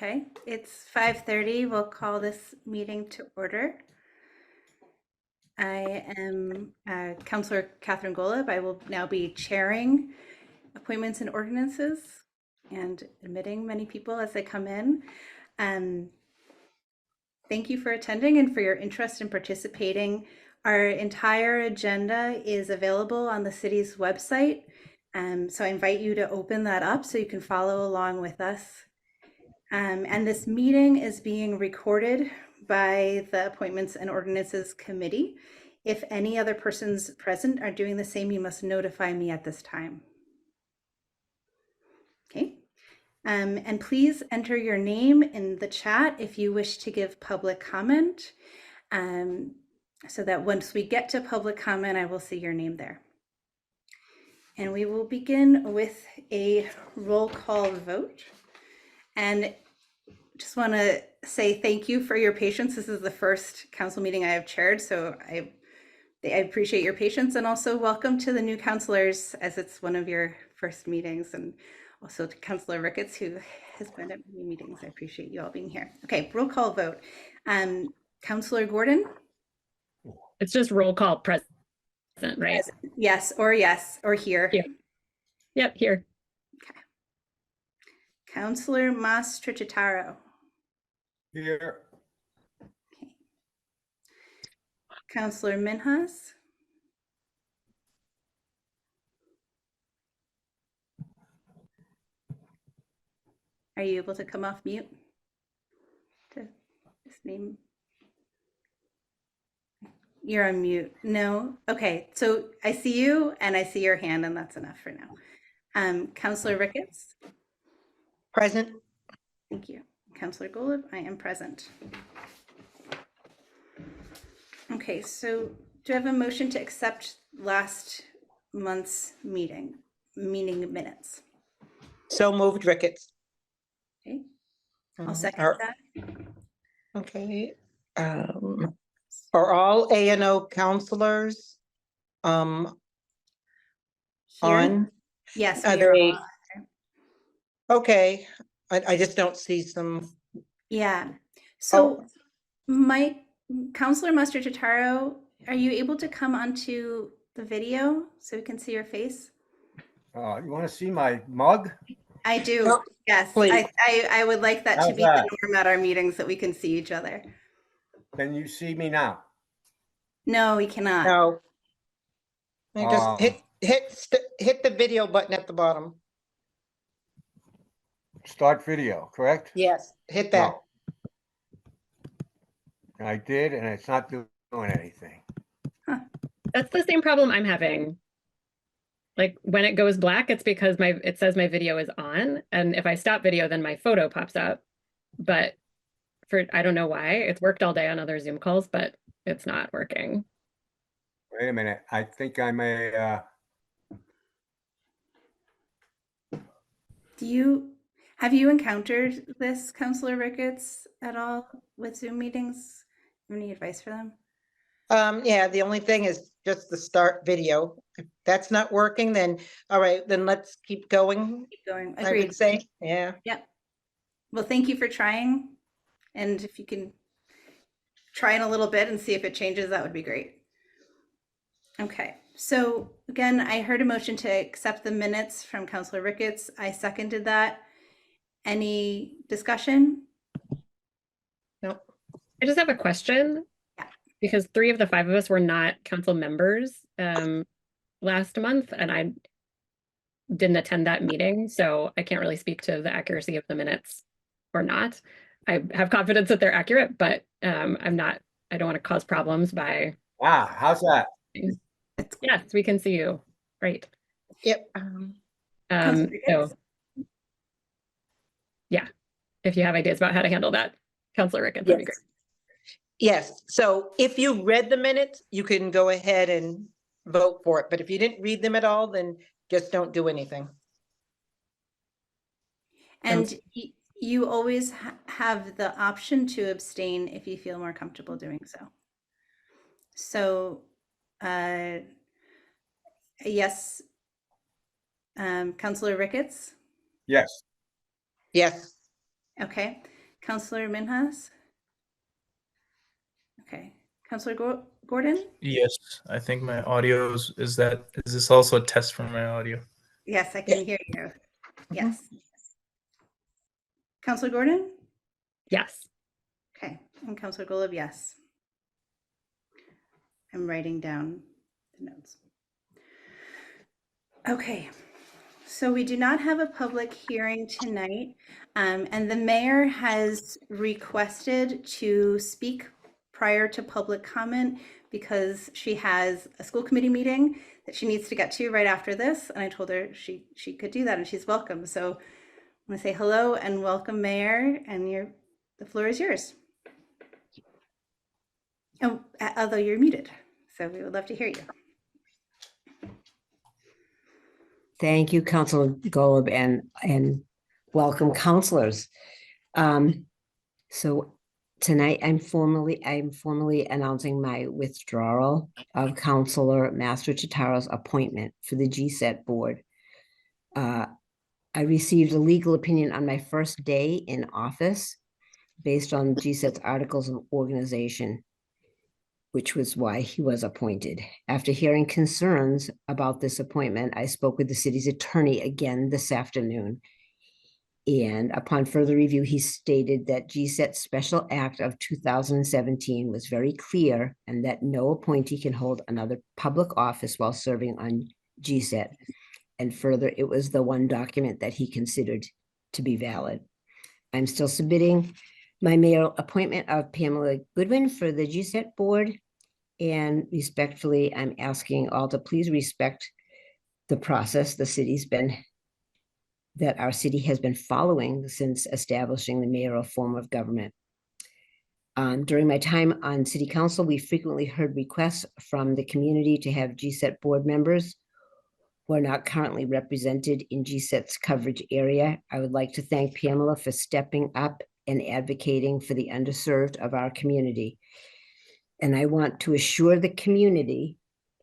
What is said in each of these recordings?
Okay, it's 5:30. We'll call this meeting to order. I am Councillor Catherine Golub. I will now be chairing appointments and ordinances and admitting many people as they come in. Thank you for attending and for your interest in participating. Our entire agenda is available on the city's website. So I invite you to open that up so you can follow along with us. And this meeting is being recorded by the Appointments and Ordinances Committee. If any other persons present are doing the same, you must notify me at this time. Okay. And please enter your name in the chat if you wish to give public comment, so that once we get to public comment, I will see your name there. And we will begin with a roll call vote. And just want to say thank you for your patience. This is the first council meeting I have chaired, so I appreciate your patience, and also welcome to the new councilors as it's one of your first meetings, and also to Councillor Ricketts, who has been at many meetings. I appreciate you all being here. Okay, roll call vote. Councillor Gordon? It's just roll call present, right? Present. Yes, or here. Here. Yep, here. Okay. Councillor Mas-Tricitaro? Here. Okay. Councillor Minhas? Are you able to come off mute to just name? You're on mute. No? Okay, so I see you and I see your hand, and that's enough for now. Councillor Ricketts? Present. Thank you. Councillor Golub, I am present. Okay, so do I have a motion to accept last month's meeting minutes? So moved, Ricketts. Okay, I'll second that. Okay. Are all A&O counselors Here? on? Yes. Are we are they? all- Okay, I just don't see some. Yeah. So, Oh. Councillor Mas-Tricitaro, are you able to come onto the video so we can see your face? You want to see my mug? I do. Oh, Yes. please. I would like that to How's be that? the norm at our meetings, that we can see each other. Can you see me now? No, we cannot. No. You just hit the video button at the bottom. Start video, correct? Yes, hit that. No. I did, and it's not doing anything. That's the same problem I'm having. Like when it goes black, it's because it says my video is on, and if I stop video, then my photo pops up. But I don't know why. It's worked all day on other Zoom calls, but it's not working. Wait a minute. I think I may. Have you encountered this, Councillor Ricketts, at all with Zoom meetings? Any advice for them? Yeah, the only thing is just the start video. If that's not working, then all right, then let's keep going. Keep going. I Agreed. would say, yeah. Yep. Well, thank you for trying. And if you can try in a little bit and see if it changes, that would be great. Okay. So again, I heard a motion to accept the minutes from Councillor Ricketts. I seconded that. Any discussion? No. I just have a question. Yeah. Because 3 of the 5 of us were not council members last month, and I didn't attend that meeting, so I can't really speak to the accuracy of the minutes or not. I have confidence that they're accurate, but I don't want to cause problems by. Wow, how's that? Yes, we can see you. Great. Yep. So yeah, if you have ideas about how to handle that, Councillor Ricketts, that'd be great. Yes, so if you read the minutes, you can go ahead and vote for it. But if you didn't read them at all, then just don't do anything. And you always have the option to abstain if you feel more comfortable doing so. So, yes, Councillor Ricketts? Yes. Yes. Okay. Counselor Minhas? Okay. Counselor Gordon? Yes, I think my audio is this also a test for my audio? Yes, I Yeah. can hear you. Yes. Counselor Gordon? Yes. Okay. And Counselor Golub, yes. I'm writing down the notes. Okay. So we do not have a public hearing tonight, and the mayor has requested to speak prior to public comment because she has a school committee meeting that she needs to get to right after this, and I told her she could do that and she's welcome. So I'm gonna say hello and welcome, Mayor, and the floor is yours. Oh, although you're muted, so we would love to hear you. Thank you, Councilor Golub, and welcome, councilors. So tonight I'm formally announcing my withdrawal of Councilor Master Chitaro's appointment for the GSET board. I received a legal opinion on my first day in office based on GSET's articles of organization, which was why he was appointed. After hearing concerns about this appointment, I spoke with the city's attorney again this afternoon. And upon further review, he stated that GSET's Special Act of 2017 was very clear and that no appointee can hold another public office while serving on GSET. And further, it was the one document that he considered to be valid. I'm still submitting my mayoral appointment of Pamela Goodwin for the GSET board. And respectfully, I'm asking all to please respect the process that our city has been following since establishing the mayoral form of government. During my time on city council, we frequently heard requests from the community to have GSET board members who are not currently represented in GSET's coverage area. I would like to thank Pamela for stepping up and advocating for the underserved of our community. And I want to assure the community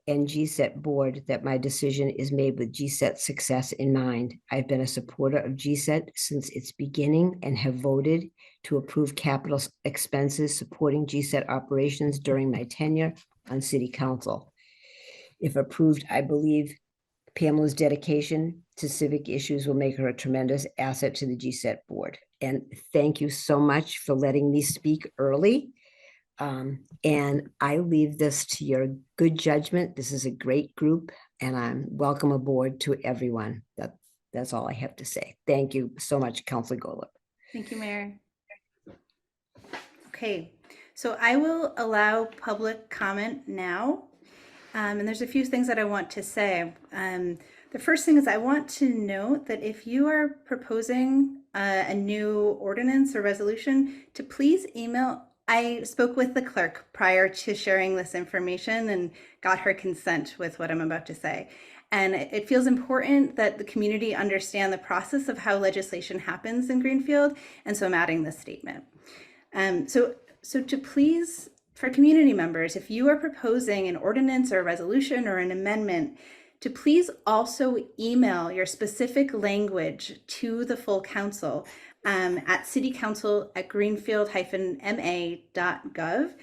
and GSET board that my decision is made with GSET success in mind. I've been a supporter of GSET since its beginning and have voted to approve capital expenses supporting GSET operations during my tenure on city council. If approved, I believe Pamela's dedication to civic issues will make her a tremendous asset to the GSET board. And thank you so much for letting me speak early. And I leave this to your good judgment. This is a great group, and I'm welcome aboard to everyone. That's all I have to say. Thank you so much, Councilor Golub. Thank you, Mayor. Okay, so I will allow public comment now. And there's a few things that I want to say. The first thing is I want to note that if you are proposing a new ordinance or resolution, to please email. I spoke with the clerk prior to sharing this information and got her consent with what I'm about to say. And it feels important that the community understand the process of how legislation happens in Greenfield. And so I'm adding this statement. So to please, for community members, if you are proposing an ordinance or a resolution or an amendment, to please also email your specific language to the full council at citycouncil@greenfield-ma.gov,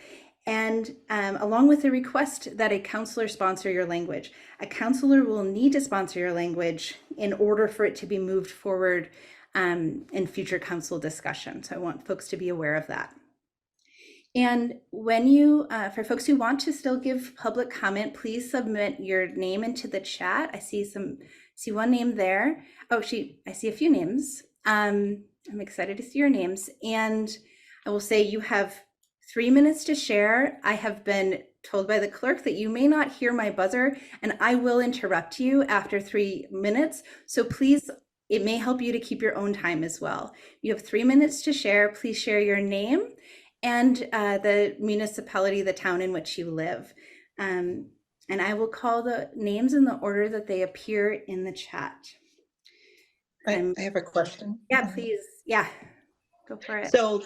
and along with a request that a counselor sponsor your language. A counselor will need to sponsor your language in order for it to be moved forward in future council discussion. So I want folks to be aware of that. And when you, for folks who want to still give public comment, please submit your name into the chat. I see one name there. Oh, I see a few names. I'm excited to see your names. And I will say you have 3 minutes to share. I have been told by the clerk that you may not hear my buzzer, and I will interrupt you after 3 minutes. So please, it may help you to keep your own time as well. You have 3 minutes to share. Please share your name and the municipality, the town in which you live. And I will call the names in the order that they appear in the chat. I have a question. Yeah, please. Yeah, go for it. So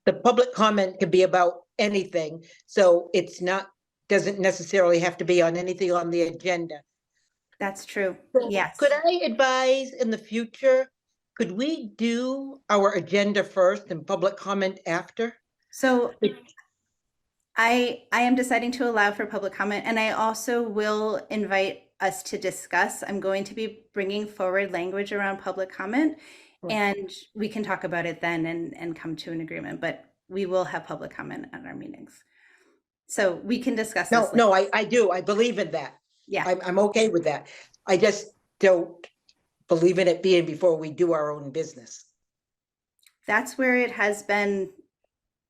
the public comment could be about anything. So doesn't necessarily have to be on anything on the agenda. That's true. So Yes. Could I advise in the future Could we do our agenda first and public comment after? So I am deciding to allow for public comment, and I also will invite us to discuss. I'm going to be bringing forward language around public comment, Right. and we can talk about it then and come to an agreement, but we will have public comment at our meetings. So we can discuss No, this. no, I do. I believe in that. Yeah, I'm okay with that. I just don't believe in it being before we do our own business. that's where it has been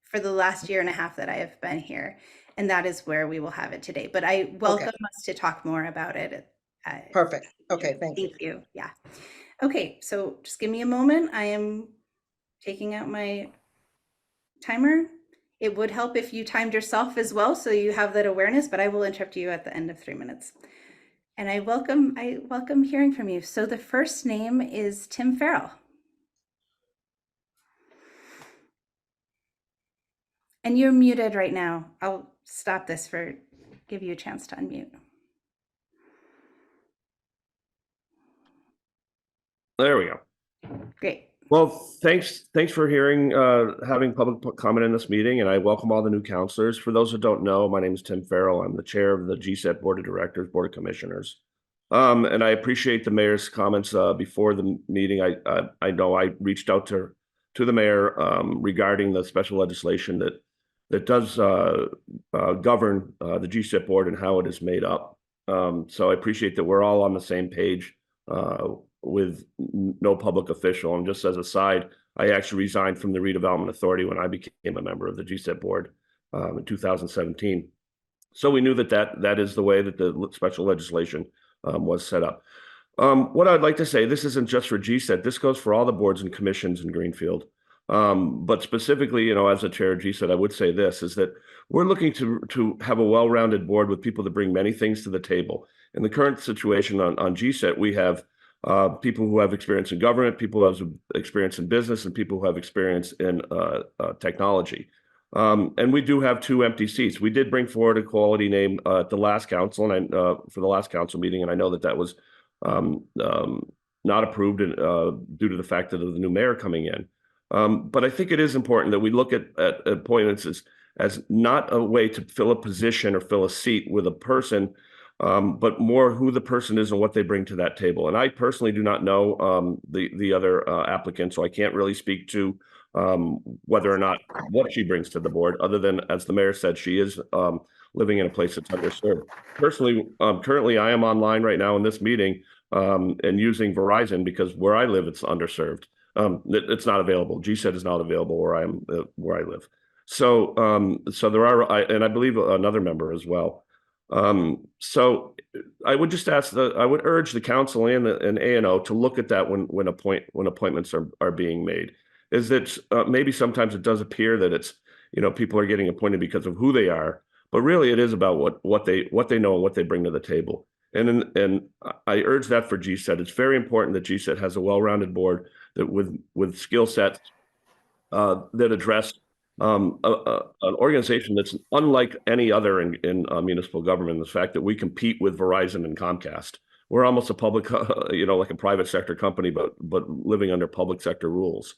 for the last year and a half that I have been here. And that is where we will have it today. But I welcome us to talk more about it. Perfect. Okay, thank you. Thank you. Yeah. Okay, so just give me a moment. I am taking out my timer. It would help if you timed yourself as well, so you have that awareness, but I will interrupt you at the end of 3 minutes. And I welcome hearing from you. So the first name is Tim Farrell. And you're muted right now. I'll stop this give you a chance to unmute. There we go. Great. Well, thanks for having public comment in this meeting, and I welcome all the new counselors. For those who don't know, my name is Tim Farrell. I'm the chair of the GSET Board of Directors, Board of Commissioners. And I appreciate the mayor's comments before the meeting. I know I reached out to the mayor regarding the special legislation that does govern the GSET board and how it is made up. So I appreciate that we're all on the same page with no public official. And just as a side, I actually resigned from the Redevelopment Authority when I became a member of the GSET board in 2017. So we knew that is the way that the special legislation was set up. What I'd like to say, this isn't just for GSET, this goes for all the boards and commissions in Greenfield. But specifically, as a chair of GSET, I would say this, is that we're looking to have a well-rounded board with people that bring many things to the table. In the current situation on GSET, we have people who have experience in government, people who have experience in business, and people who have experience in technology. And we do have 2 empty seats. We did bring forward a quality name at the last council, and for the last council meeting, and I know that was not approved due to the fact that of the new mayor coming in. But I think it is important that we look at appointments as not a way to fill a position or fill a seat with a person, but more who the person is and what they bring to that table. And I personally do not know the other applicant, so I can't really speak to whether or not what she brings to the board, other than, as the mayor said, she is living in a place that's underserved. Personally, currently I am online right now in this meeting and using Verizon because where I live, it's underserved. It's not available. GSET is not available where I live. So there are, and I believe another member as well. So I would just I would urge the council and A&O to look at that when appointments are being made. Is that maybe sometimes it does appear that it's, people are getting appointed because of who they are, but really it is about what they know and what they bring to the table. And I urge that for GSET. It's very important that GSET has a well-rounded board that with skill sets that address an organization that's unlike any other in municipal government. The fact that we compete with Verizon and Comcast, we're almost a public, like a private sector company, but living under public sector rules.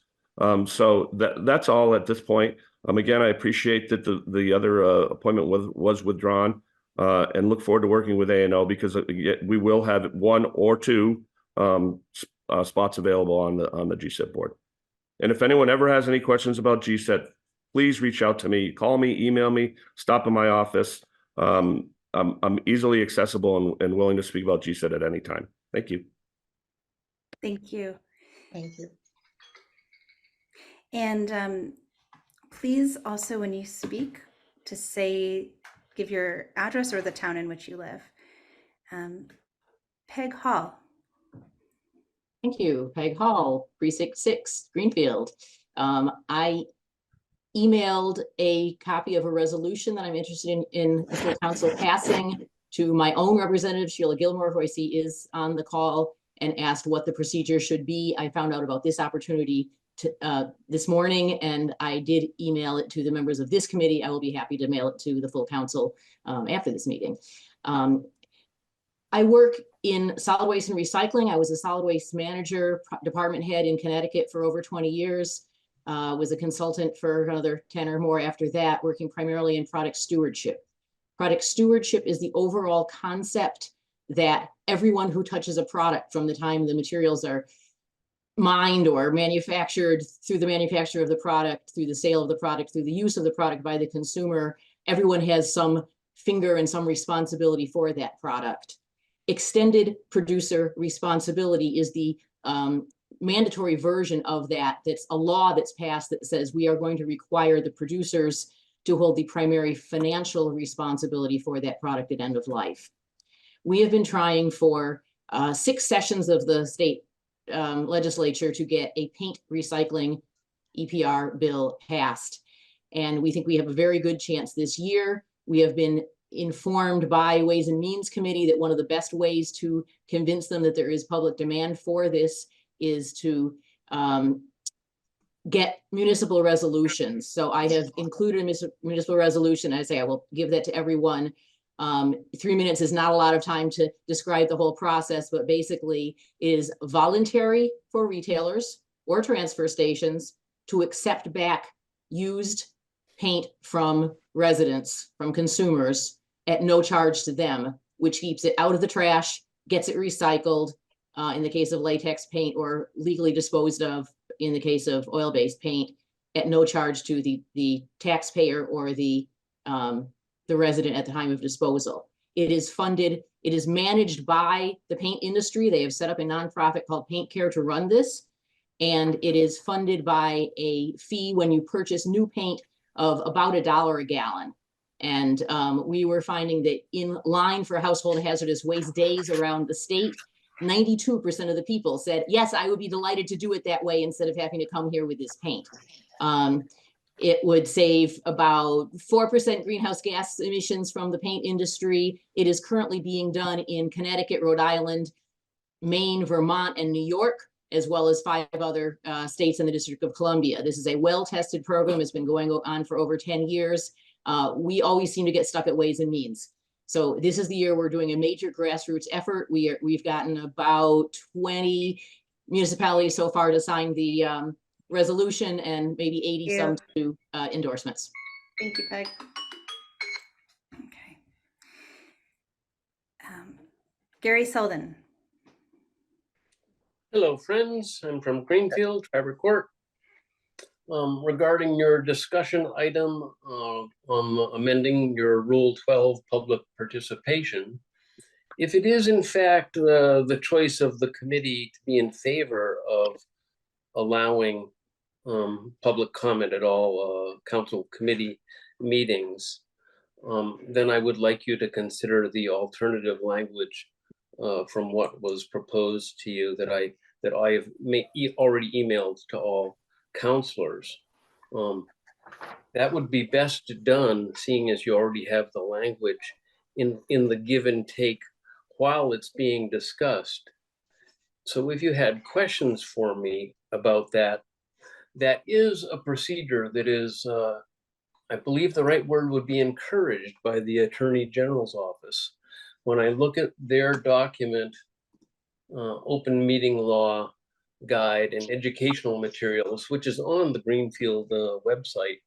So that's all at this point. Again, I appreciate that the other appointment was withdrawn, and look forward to working with A&O because we will have 1 or 2 spots available on the GSET board. And if anyone ever has any questions about GSET, please reach out to me, call me, email me, stop in my office. I'm easily accessible and willing to speak about GSET at any time. Thank you. Thank you. Thank you. And please also, when you speak, to give your address or the town in which you live. Peg Hall. Thank you. Peg Hall, Precinct 6, Greenfield. I emailed a copy of a resolution that I'm interested in the full council passing to my own representative, Sheila Gilmore, who I see is on the call, and asked what the procedure should be. I found out about this opportunity this morning, and I did email it to the members of this committee. I will be happy to mail it to the full council after this meeting. I work In solid waste and recycling, I was a solid waste manager, department head in Connecticut for over 20 years. Was a consultant for another 10 or more after that, working primarily in product stewardship. Product stewardship is the overall concept that everyone who touches a product, from the time the materials are mined or manufactured, through the manufacture of the product, through the sale of the product, through the use of the product by the consumer, everyone has some finger and some responsibility for that product. Extended producer responsibility is the mandatory version of that. That's a law that's passed that says we are going to require the producers to hold the primary financial responsibility for that product at end of life. We have been trying for 6 sessions of the state legislature to get a paint recycling EPR bill passed. And we think we have a very good chance this year. We have been informed by Ways and Means Committee that one of the best ways to convince them that there is public demand for this is to get municipal resolutions. So I have included a municipal resolution. I say I will give that to everyone. 3 minutes is not a lot of time to describe the whole process, but basically is voluntary for retailers or transfer stations to accept back used paint from residents, from consumers, at no charge to them, which keeps it out of the trash, gets it recycled in the case of latex paint, or legally disposed of in the case of oil-based paint, at no charge to the taxpayer or the resident at the time of disposal. It is funded, it is managed by the paint industry. They have set up a nonprofit called Paint Care to run this. And it is funded by a fee when you purchase new paint of about $1 a gallon. And we were finding that in line for household hazardous waste days around the state, 92% of the people said, yes, I would be delighted to do it that way instead of having to come here with this paint. It would save about 4% greenhouse gas emissions from the paint industry. It is currently being done in Connecticut, Rhode Island, Maine, Vermont, and New York, as well as 5 other states in the District of Columbia. This is a well-tested program. It's been going on for over 10 years. We always seem to get stuck at Ways and Means. So this is the year we're doing a major grassroots effort. We've gotten about 20 municipalities so far to sign the resolution, and maybe 80 some to endorsements. Thank you, Peg. Okay. Gary Selden. Hello, friends. I'm from Greenfield, Trevor Court. Regarding your discussion item on amending your Rule 12 public participation, if it is in fact the choice of the committee to be in favor of allowing public comment at all council committee meetings, then I would like you to consider the alternative language from what was proposed to you that I have already emailed to all counselors. That would be best done, seeing as you already have the language in the give and take while it's being discussed. So if you had questions for me about that, that is a procedure that is, I believe the right word would be encouraged by the Attorney General's office. When I look at their document, Open Meeting Law Guide and Educational Materials, which is on the Greenfield website,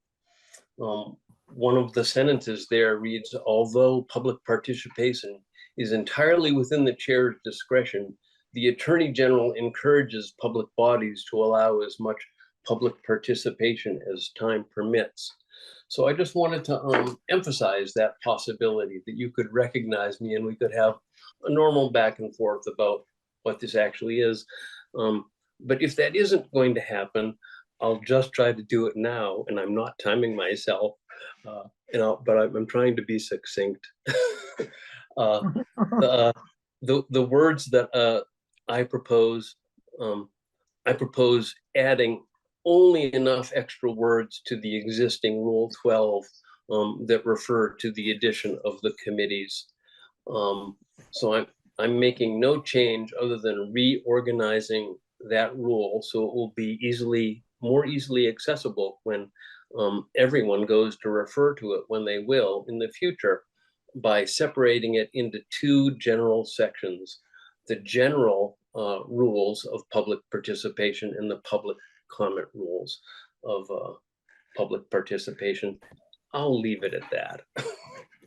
one of the sentences there reads, although public participation is entirely within the chair's discretion, the Attorney General encourages public bodies to allow as much public participation as time permits. So I just wanted to emphasize that possibility that you could recognize me and we could have a normal back and forth about what this actually is. But if that isn't going to happen, I'll just try to do it now, and I'm not timing myself, but I'm trying to be succinct. The words that I propose adding only enough extra words to the existing Rule 12 that refer to the addition of the committees. So I'm making no change other than reorganizing that rule so it will be more easily accessible when everyone goes to refer to it when they will in the future, by separating it into 2 general sections. the general rules of public participation and the public comment rules of public participation. I'll leave it at that.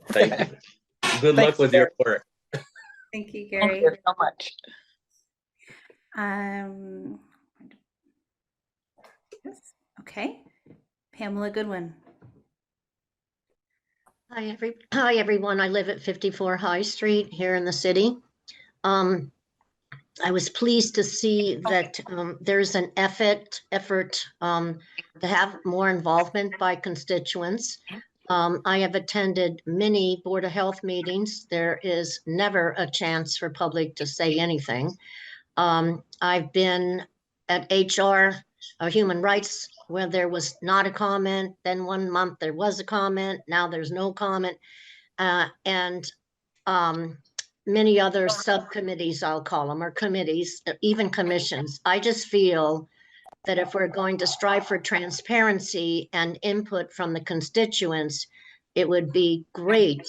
Thank you. Good luck Thanks, with your work. Thank you, Thank Gary. you so much. Yes. Okay. Pamela Goodwin. Hi, everyone. I live at 54 High Street here in the city. I was pleased to see that there's an effort to have more involvement by constituents. I have attended many Board of Health meetings. There is never a chance for public to say anything. I've been at HR, Human Rights, where there was not a comment. Then 1 month there was a comment. Now there's no comment. And many other subcommittees, I'll call them, or committees, even commissions. I just feel that if we're going to strive for transparency and input from the constituents, it would be great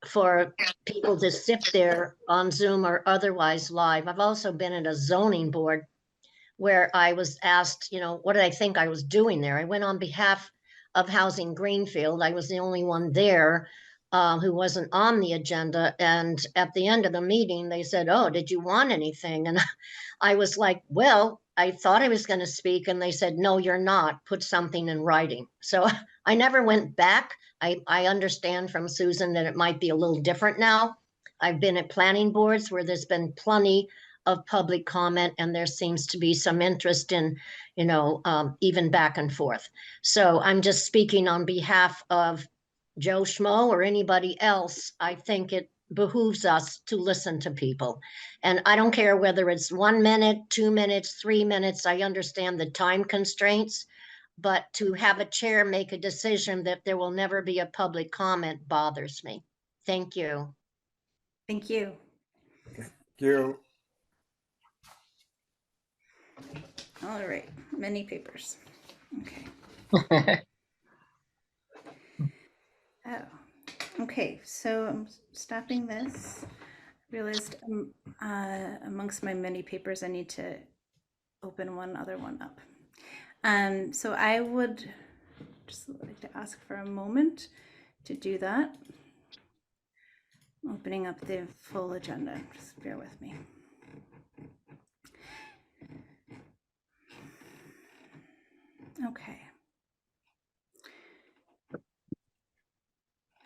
for people to sit there on Zoom or otherwise live. I've also been at a zoning board where I was asked, what did I think I was doing there? I went on behalf of Housing Greenfield. I was the only one there who wasn't on the agenda. And at the end of the meeting, they said, "Oh, did you want anything?" And I was like, well, I thought I was going to speak. And they said, "No, you're not. Put something in writing." So I never went back. I understand from Susan that it might be a little different now. I've been at planning boards where there's been plenty of public comment, and there seems to be some interest in, even back and forth. So I'm just speaking on behalf of Joe Schmo or anybody else. I think it behooves us to listen to people. And I don't care whether it's 1 minute, 2 minutes, 3 minutes. I understand the time constraints, but to have a chair make a decision that there will never be a public comment bothers me. Thank you. Thank you. Thank you. All right. Many papers. Okay. Oh, okay. So I'm stopping this. Realized amongst my many papers, I need to open one other one up. So I would just like to ask for a moment to do that. Opening up the full agenda. Just bear with me. Okay.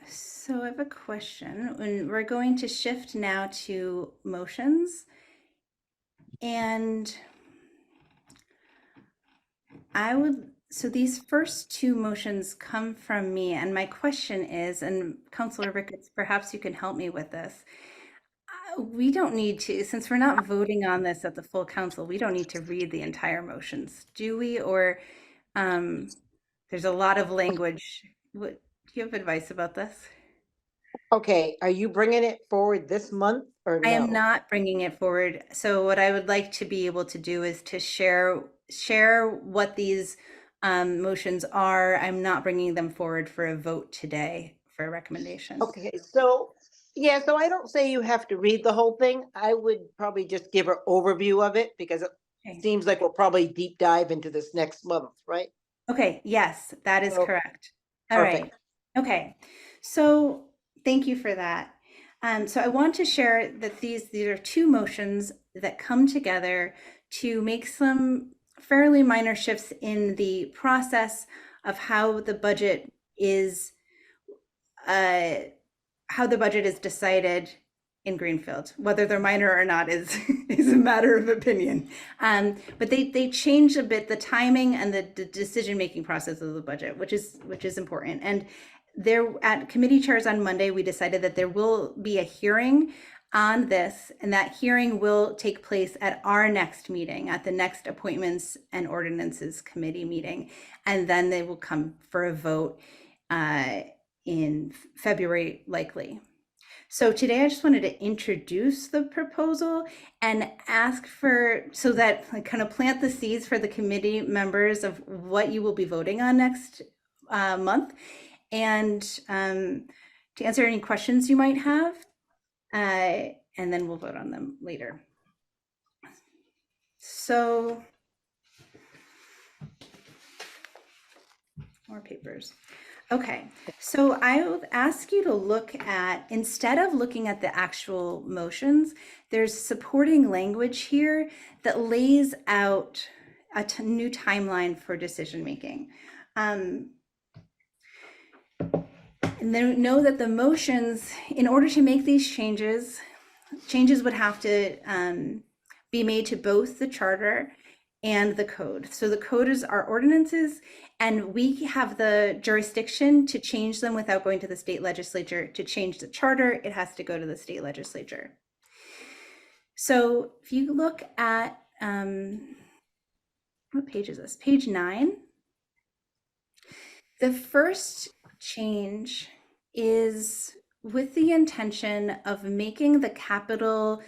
So I have a question. And we're going to shift now to motions. And so these first two motions come from me. And my question is, and Councilor Ricketts, perhaps you can help me with this. We don't need to, since we're not voting on this at the full council, we don't need to read the entire motions, do we? Or there's a lot of language. Do you have advice about this? Okay, are you bringing it forward this month or no? I am not bringing it forward. So what I would like to be able to do is to share what these motions are. I'm not bringing them forward for a vote today for a recommendation. Okay, so yeah, so I don't say you have to read the whole thing. I would probably just give an overview of it because it seems like we'll probably deep dive into this next month, right? Okay, yes, that is correct. All perfect. right. Okay, so thank you for that. So I want to share that these are two motions that come together to make some fairly minor shifts in the process of how the budget is decided in Greenfield. Whether they're minor or not is a matter of opinion. But they change a bit the timing and the decision-making process of the budget, which is important. And there at committee chairs on Monday, we decided that there will be a hearing on this, and that hearing will take place at our next meeting, at the next Appointments and Ordinances Committee meeting. And then they will come for a vote in February, likely. So today I just wanted to introduce the proposal and ask so that I kind of plant the seeds for the committee members of what you will be voting on next month, and to answer any questions you might have, and then we'll vote on them later. So, more papers. Okay, so I would ask you to look at, instead of looking at the actual motions, there's supporting language here that lays out a new timeline for decision making. And then know that the motions, in order to make these changes would have to be made to both the charter and the code. So the code is our ordinances, and we have the jurisdiction to change them without going to the state legislature. To change the charter, it has to go to the state legislature. So if you look at, what page is this? Page 9. The first change is with the intention of making the capital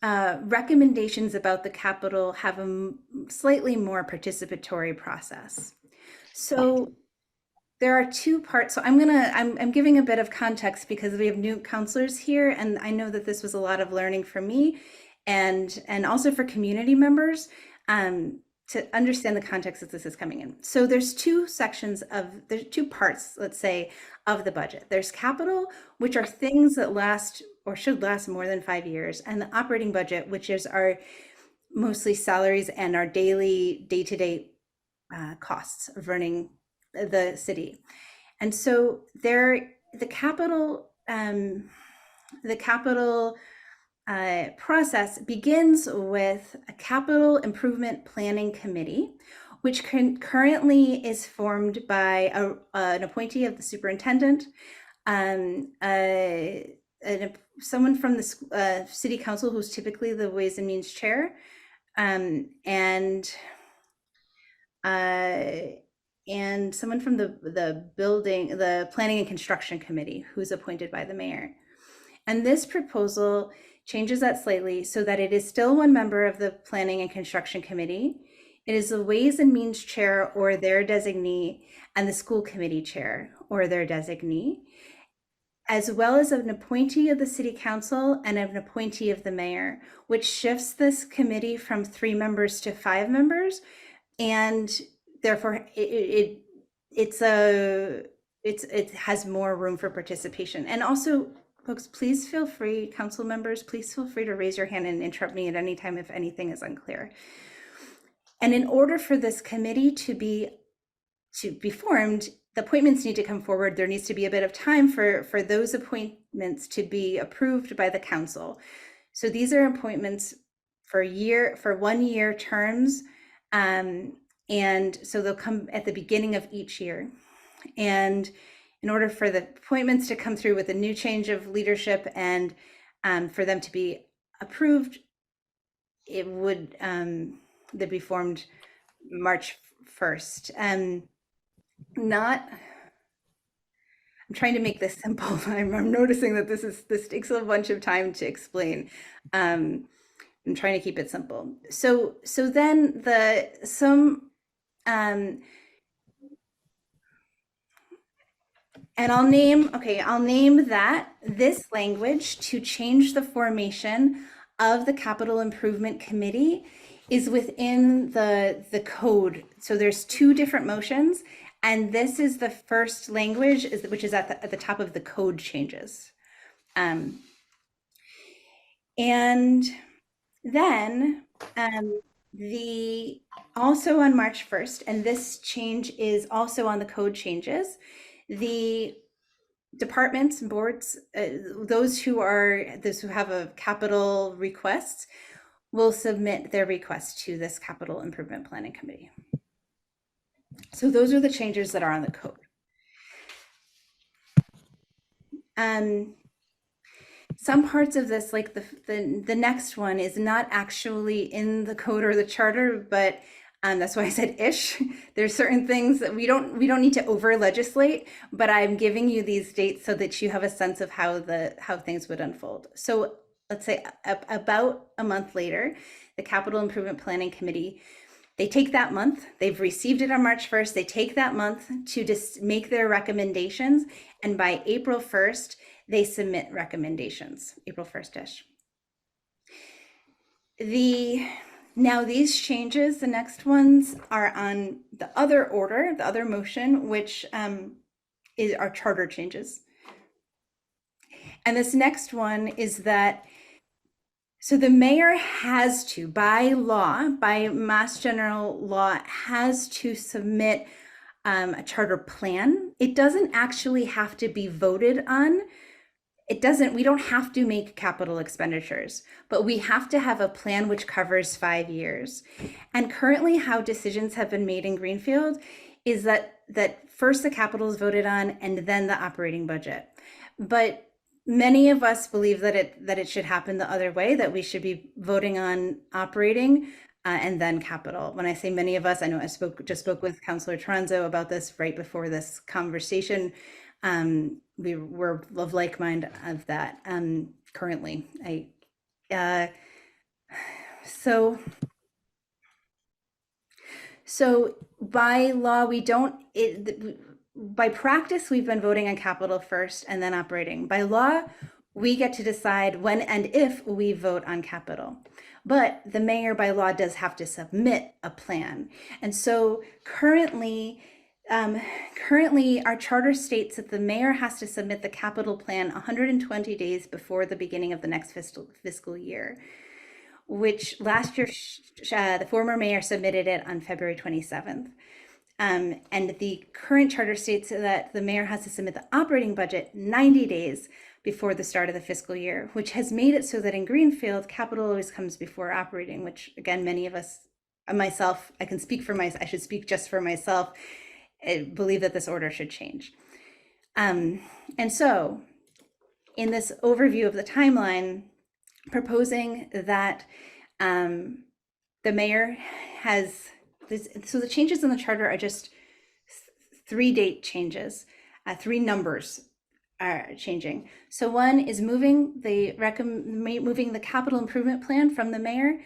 recommendations about the capital have a slightly more participatory process. So there are two parts. So I'm giving a bit of context because we have new counselors here, and I know that this was a lot of learning for me and also for community members to understand the context that this is coming in. So there's two parts, let's say, of the budget. There's capital, which are things that last or should last more than 5 years, and the operating budget, which is our mostly salaries and our day-to-day costs of running the city. And so the capital process begins with a capital improvement planning committee, which currently is formed by an appointee of the superintendent, someone from the city council, who's typically the Ways and Means chair, and someone from the planning and construction committee, who's appointed by the mayor. And this proposal changes that slightly so that it is still one member of the planning and construction committee. It is the Ways and Means chair or their designee, and the school committee chair or their designee, as well as an appointee of the city council and an appointee of the mayor, which shifts this committee from 3 members to 5 members. And therefore it has more room for participation. And also, folks, please feel free, council members, please feel free to raise your hand and interrupt me at any time if anything is unclear. And in order for this committee to be formed, the appointments need to come forward. There needs to be a bit of time for those appointments to be approved by the council. So these are appointments for 1 year terms. And so they'll come at the beginning of each year. And in order for the appointments to come through with a new change of leadership and for them to be approved, it would they'd be formed March 1st. I'm trying to make this simple. I'm noticing that this takes a bunch of time to explain. I'm trying to keep it simple. So then and I'll name that this language to change the formation of the Capital Improvement Committee is within the code. So there's 2 different motions, and this is the first language, which is at the top of the code changes. And then also on March 1st, and this change is also on the code changes, the departments and boards, those who have a capital request, will submit their request to this Capital Improvement Planning Committee. So those are the changes that are on the code. Some parts of this, like the next one, is not actually in the code or the charter, but that's why I said ish. There's certain things that we don't need to over legislate, but I'm giving you these dates so that you have a sense of how things would unfold. So let's say about a month later, the Capital Improvement Planning Committee, they take that month, they've received it on March 1st, they take that month to just make their recommendations, and by April 1st, they submit recommendations, April 1st-ish. Now these changes, the next ones are on the other order, the other motion, which is our charter changes. And this next one is that, so the mayor has to, by law, by Mass General Law, has to submit a charter plan. It doesn't actually have to be voted on. We don't have to make capital expenditures, but we have to have a plan which covers 5 years. And currently how decisions have been made in Greenfield is that first the capital is voted on and then the operating budget. But many of us believe that it should happen the other way, that we should be voting on operating and then capital. When I say many of us, I know I just spoke with Councillor Toronzo about this right before this conversation. We were of like mind of that currently. So by law, by practice, we've been voting on capital first and then operating. By law, we get to decide when and if we vote on capital. But the mayor by law does have to submit a plan. And so currently our charter states that the mayor has to submit the capital plan 120 days before the beginning of the next fiscal year, which last year the former mayor submitted it on February 27th. And the current charter states that the mayor has to submit the operating budget 90 days before the start of the fiscal year, which has made it so that in Greenfield, capital always comes before operating, which again, many of us, myself, I should speak just for myself, I believe that this order should change. And so in this overview of the timeline, proposing that the mayor has this, so the changes in the charter are just 3 date changes, 3 numbers are changing. So one is moving the capital improvement plan from the mayor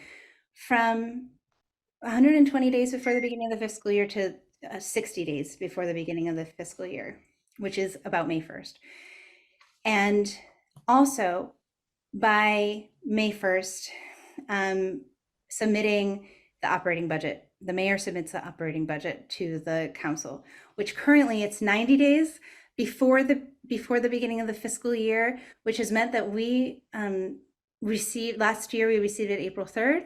from 120 days before the beginning of the fiscal year to 60 days before the beginning of the fiscal year, which is about May 1st. And also by May 1st, submitting the operating budget. The mayor submits the operating budget to the council, which currently it's 90 days before the beginning of the fiscal year, which has meant that we last year we received it April 3rd.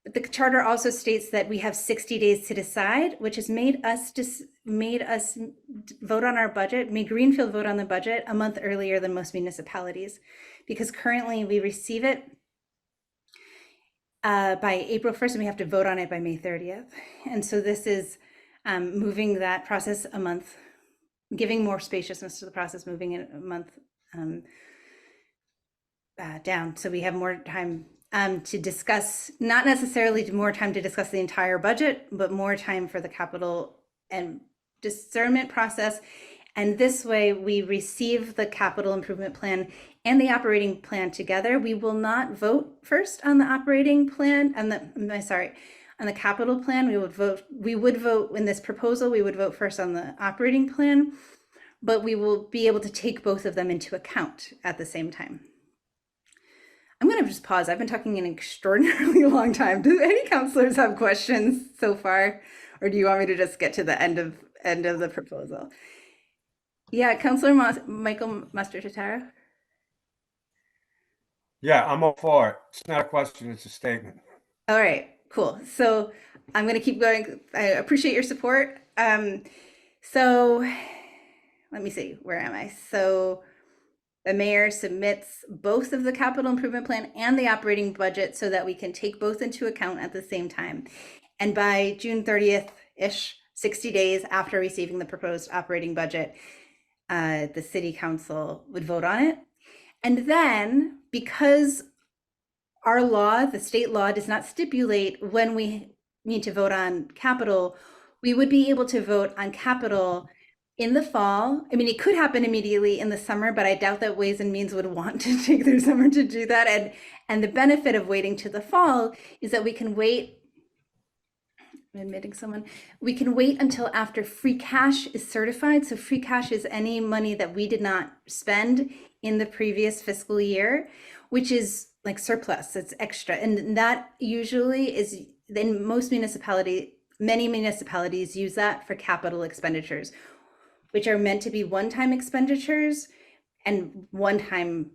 But the charter also states that we have 60 days to decide, which has made us vote on our budget, made Greenfield vote on the budget a month earlier than most municipalities, because currently we receive it by April 1st and we have to vote on it by May 30th. And so this is moving that process a month, giving more spaciousness to the process, moving it a month down. So we have more time to discuss, not necessarily more time to discuss the entire budget, but more time for the capital and discernment process. And this way we receive the capital improvement plan and the operating plan together. We will not vote first on the operating plan on the capital plan. We would vote in this proposal, we would vote first on the operating plan, but we will be able to take both of them into account at the same time. I'm going to just pause. I've been talking an extraordinarily long time. Do any counselors have questions so far? Or do you want me to just get to the end of the proposal? Yeah, Councillor Michael Master-Tatara. Yeah, I'm all for it. It's not a question, it's a statement. All right, cool. So I'm going to keep going. I appreciate your support. So let me see, where am I? So the mayor submits both of the capital improvement plan and the operating budget so that we can take both into account at the same time. And by June 30th-ish, 60 days after receiving the proposed operating budget, the city council would vote on it. And then, because our law, the state law, does not stipulate when we need to vote on capital, we would be able to vote on capital in the fall. I mean, it could happen immediately in the summer, but I doubt that Ways and Means would want to take their summer to do that. And the benefit of waiting to the fall is that we can wait admitting someone. We can wait until after free cash is certified. So free cash is any money that we did not spend in the previous fiscal year, which is like surplus, it's extra. And that usually is, in most many municipalities use that for capital expenditures, which are meant to be one-time expenditures and one-time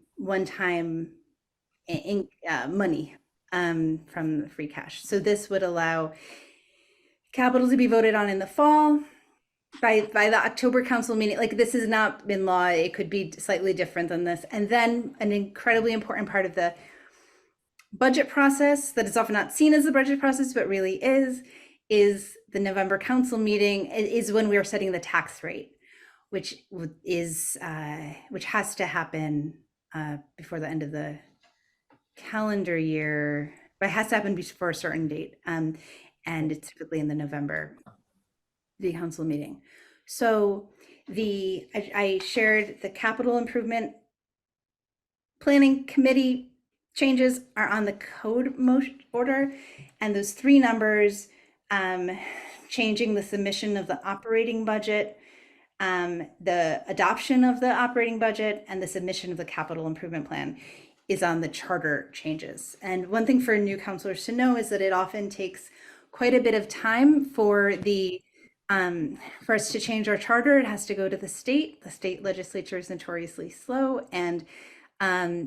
money from the free cash. So this would allow capital to be voted on in the fall by the October council meeting. Like, this has not been law. It could be slightly different than this. And then an incredibly important part of the budget process that is often not seen as the budget process, but really is the November council meeting, is when we are setting the tax rate, which has to happen before the end of the calendar year, but it has to happen before a certain date. And it's typically in the November council meeting. So I shared the capital improvement planning committee changes are on the code motion order, and those 3 numbers, changing the submission of the operating budget, the adoption of the operating budget, and the submission of the capital improvement plan is on the charter changes. And one thing for new counselors to know is that it often takes quite a bit of time for for us to change our charter. It has to go to the state. The state legislature is notoriously slow. And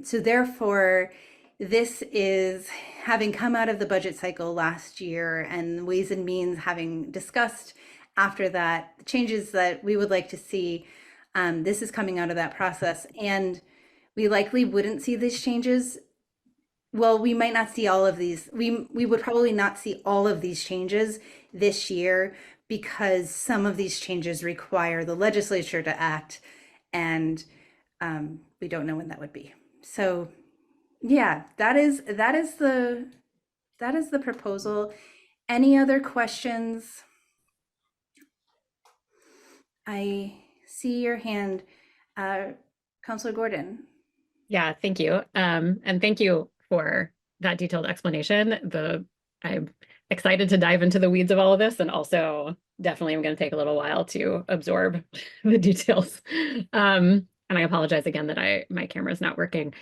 so therefore, this is having come out of the budget cycle last year, and Ways and Means having discussed after that the changes that we would like to see. This is coming out of that process, and we likely wouldn't see these changes. Well, we might not see all of these. We would probably not see all of these changes this year, because some of these changes require the legislature to act, and we don't know when that would be. So yeah, that is the proposal. Any other questions? I see your hand, Councilor Gordon. Yeah, thank you. And thank you for that detailed explanation. I'm excited to dive into the weeds of all of this, and also definitely am going to take a little while to absorb the details. And I apologize again that my camera is not working.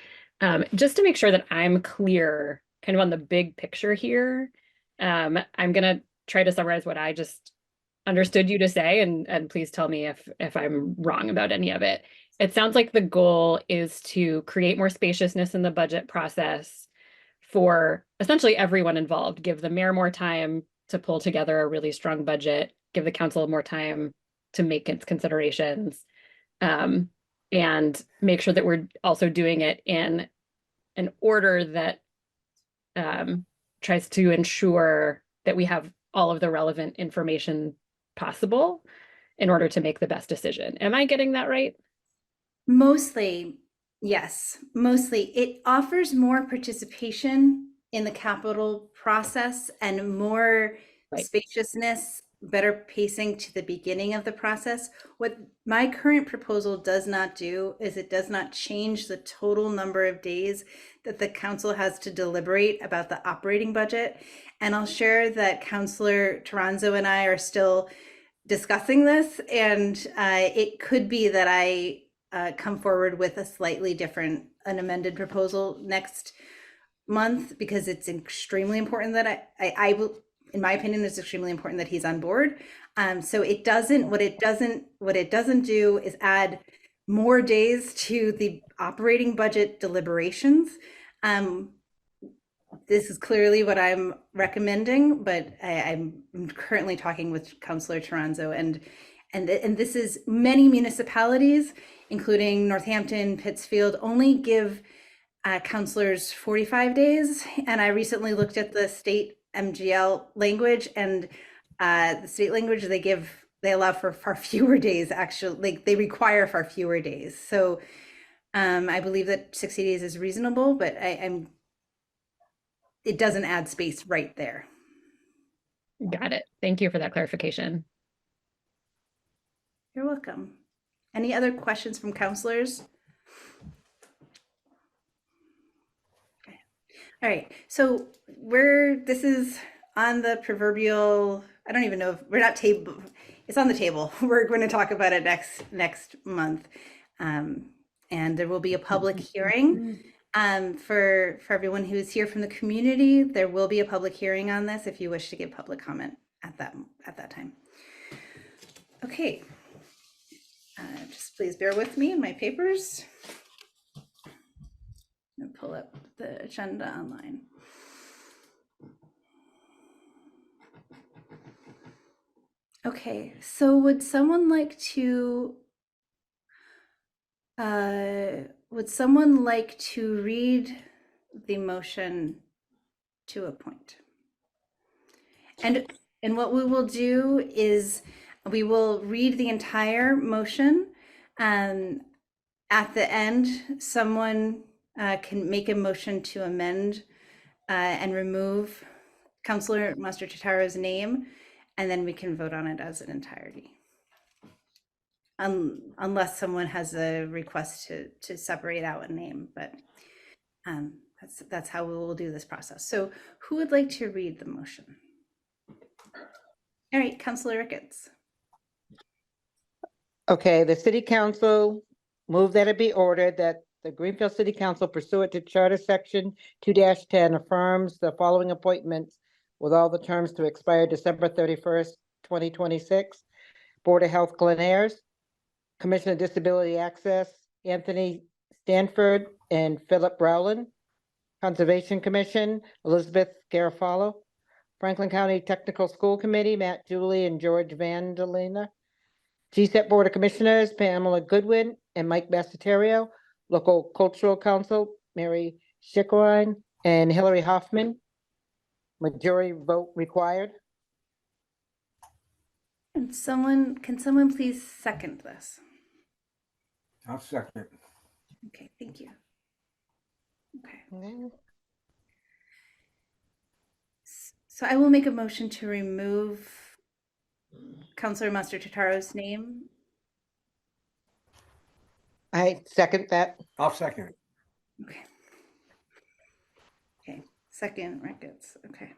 Just to make sure that I'm clear kind of on the big picture here, I'm going to try to summarize what I just understood you to say, and please tell me if I'm wrong about any of it. It sounds like the goal is to create more spaciousness in the budget process for essentially everyone involved, give the mayor more time to pull together a really strong budget, give the council more time to make its considerations, and make sure that we're also doing it in an order that tries to ensure that we have all of the relevant information possible in order to make the best decision. Am I getting that right? Mostly, yes. Mostly. It offers more participation in the capital process and more spaciousness, better pacing to the beginning of the process. What my current proposal does not do is it does not change the total number of days that the council has to deliberate about the operating budget. And I'll share that Councilor Toronzo and I are still discussing this, and it could be that I come forward with a slightly different, an amended proposal next month, because it's extremely important that I will, in my opinion, it's extremely important that he's on board. So it doesn't, what it doesn't do is add more days to the operating budget deliberations. This is clearly what I'm recommending, but I'm currently talking with Councilor Toronzo, and this is, many municipalities, including Northampton, Pittsfield, only give councilors 45 days. And I recently looked at the state MGL language, and the state language, they allow for far fewer days, actually. Like, they require far fewer days. So I believe that 60 days is reasonable, but it doesn't add space right there. Got it. Thank you for that clarification. You're welcome. Any other questions from councilors? Okay. All right. So this is on the proverbial I don't even know if we're not table. It's on the table. We're going to talk about it next month. And there will be a public hearing for everyone who is here from the community. There will be a public hearing on this if you wish to give public comment at that time. Okay. Just please bear with me in my papers. I'm going to pull up the agenda online. Okay, so would someone like to read the motion to appoint? And what we will do is we will read the entire motion. At the end, someone can make a motion to amend and remove Councillor Master-Tataro's name, and then we can vote on it as an entirety. Unless someone has a request to separate out a name, but that's how we will do this process. So who would like to read the motion? All right, Councillor Ricketts. Okay, the city council move that it be ordered that the Greenfield City Council pursuant to Charter Section 2-10 affirms the following appointments with all the terms to expire December 31st, 2026. Board of Health Glen Ayers, Commission of Disability Access, Anthony Stanford and Philip Rowland. Conservation Commission, Elizabeth Garofalo. Franklin County Technical School Committee, Matt Dooley and George Vandalina. GSET Board of Commissioners, Pamela Goodwin and Mike Bassatario. Local Cultural Council, Mary Schickwine and Hillary Hoffman. Majority vote required. And can someone please second this? I'll second. Okay, thank you. Okay. So I will make a motion to remove Councillor Master-Tataro's name. I second that. I'll second it. Okay. Okay, second Ricketts, okay.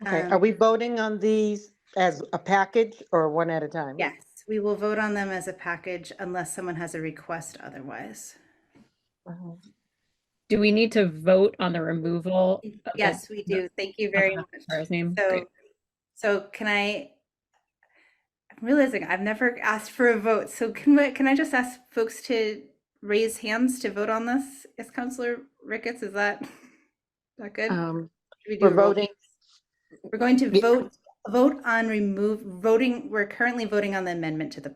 Okay, are we voting on these as a package or one at a time? Yes, we will vote on them as a package unless someone has a request otherwise. Do we need to vote on the removal? Of Yes, we do. Thank you very much. His name? So can I'm realizing I've never asked for a vote. So can I just ask folks to raise hands to vote on this? Is Councillor Ricketts, is that good? We're voting. We're going to vote on voting. We're currently voting on the amendment to the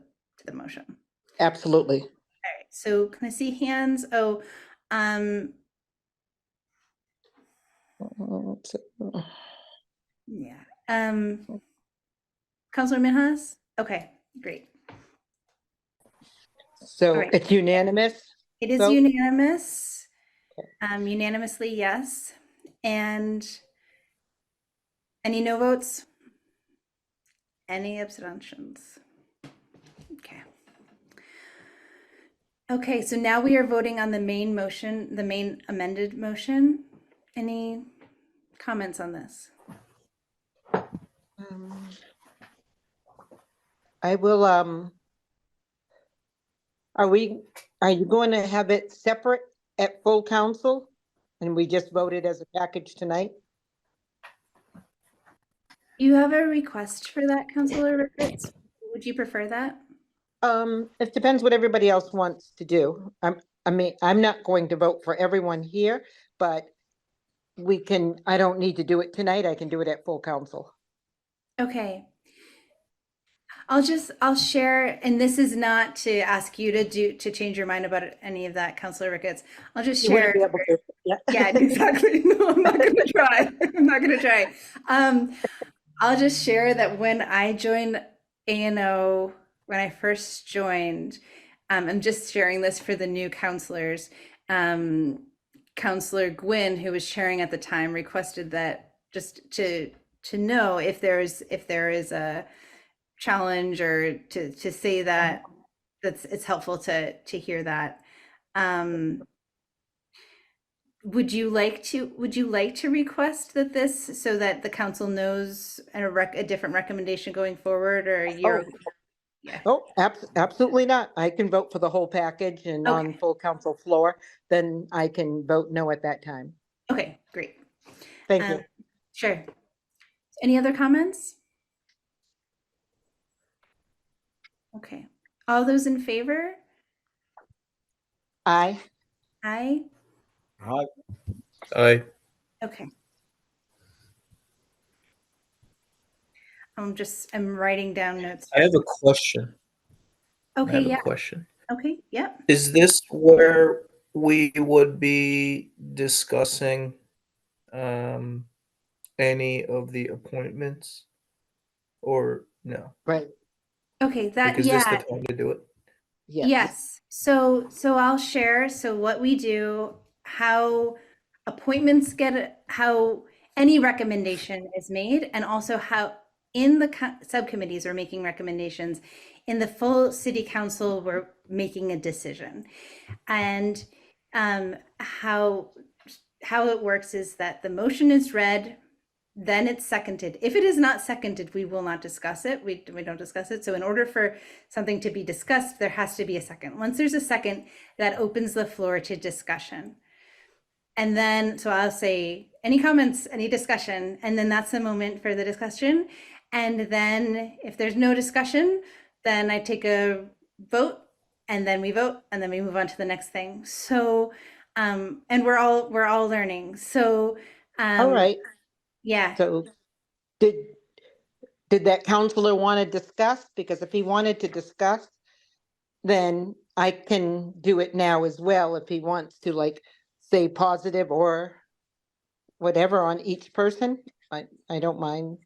motion. Absolutely. All right. So can I see hands? Oh, yeah. Councillor Minhas? Okay, great. So right. it's unanimous? It is unanimous. Unanimously, yes. And any no votes? Any abstentions? Okay. Okay, so now we are voting on the main motion, the main amended motion. Any comments on this? I will, are you going to have it separate at full council? And we just voted as a package tonight? You have a request for that, Councillor Ricketts? Would you prefer that? It depends what everybody else wants to do. I'm not going to vote for everyone here, but I don't need to do it tonight. I can do it at full council. Okay. I'll share, and this is not to ask you to change your mind about any of that, Councillor Ricketts. I'll just share. You wouldn't be able to, yeah. Yeah, exactly. No, I'm not gonna try. I'm not gonna try. I'll just share that when I joined ANO, when I first joined, I'm just sharing this for the new councillors. Councillor Gwynn, who was chairing at the time, requested that just to know if there is a challenge or to say that it's helpful to hear that. would you like to request that this, so that the council knows a different recommendation going forward, or you're, yeah, Oh, absolutely not. I can vote for the whole package and on okay, full council floor, then I can vote no at that time. okay, great. Thank you. Sure. Any other comments? Okay. All those in favor? Aye. Aye. I Okay. I'm writing down notes. have a question. I Okay, have a yeah. question. Okay, yep. Is this where we would be discussing um any of the appointments or no? Right. Okay, Like, is this the time to do it? Yes. yes. So I'll share. So what we do, how appointments how any recommendation is made, and also how in the subcommittees we're making recommendations. In the full city council, we're making a decision. And how it works is that the motion is read, then it's seconded. If it is not seconded, we will not discuss it. We don't discuss it. So in order for something to be discussed, there has to be a second. Once there's a second, that opens the floor to discussion. And then, so I'll say, any comments, any discussion, and then that's the moment for the discussion. And then if there's no discussion, then I take a vote, and then we vote, and then we move on to the next thing. So, and we're all learning. So, All right. yeah. So did that counselor want to discuss? Because if he wanted to discuss, then I can do it now as well if he wants to, like, say positive or whatever on each person. I don't mind.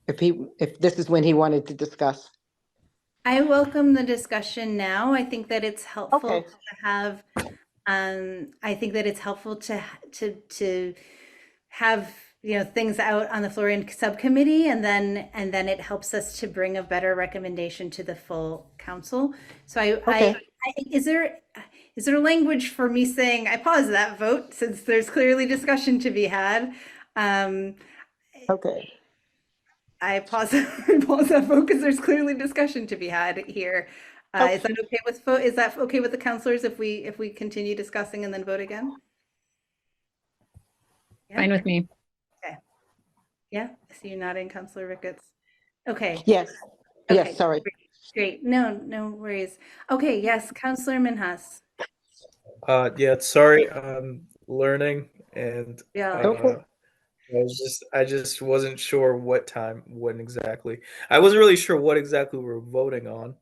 If this is when he wanted to discuss. I welcome the discussion now. I think that it's helpful Okay. to have, I think that it's helpful to have, things out on the floor in subcommittee, and then it helps us to bring a better recommendation to the full council. So Okay. is there language for me saying I pause that vote, since there's clearly discussion to be had? Okay. I pause, pause that vote because there's clearly discussion to be had here. Is that okay with is that okay with the counselors if we continue discussing and then vote again? Yeah. Fine with me. Okay. Yeah, I see you nodding, Councilor Ricketts. Okay. Yes. Okay. Yes, sorry. Great. No worries. Okay. Yes, Councilor Minhas. Yeah, sorry, I'm learning and Yeah. Okay. I just wasn't sure when exactly. I wasn't really sure what exactly we were voting on.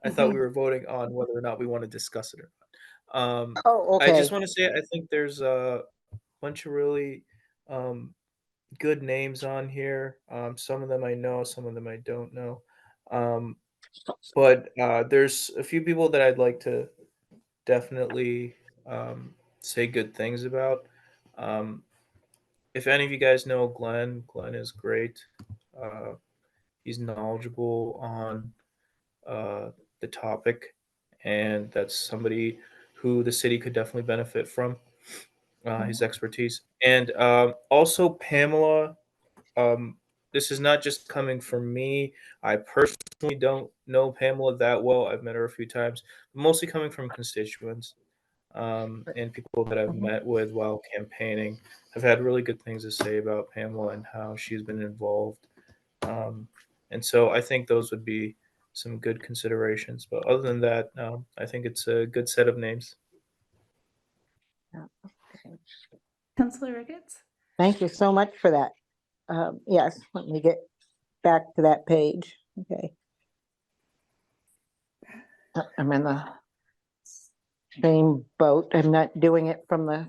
I thought we were voting on whether or not we want to discuss it or not. Oh, I just okay. want to say I think there's a bunch of really good names on here. Some of them I know, some of them I don't know. But there's a few people that I'd like to definitely say good things about. Um, if any of you guys know Glenn, Glenn is great. He's knowledgeable on the topic, and that's somebody who the city could definitely benefit from his expertise. And also Pamela. This is not just coming from me. I personally don't know Pamela that well. I've met her a few times, mostly coming from constituents and people that I've met with while campaigning. Have had really good things to say about Pamela and how she's been involved. And so I think those would be some good considerations. But other than that, I think it's a good set of names. Councilor Ricketts. Thank you so much for that. Yes, let me get back to that page. Okay. I'm in the same boat. I'm not doing it from the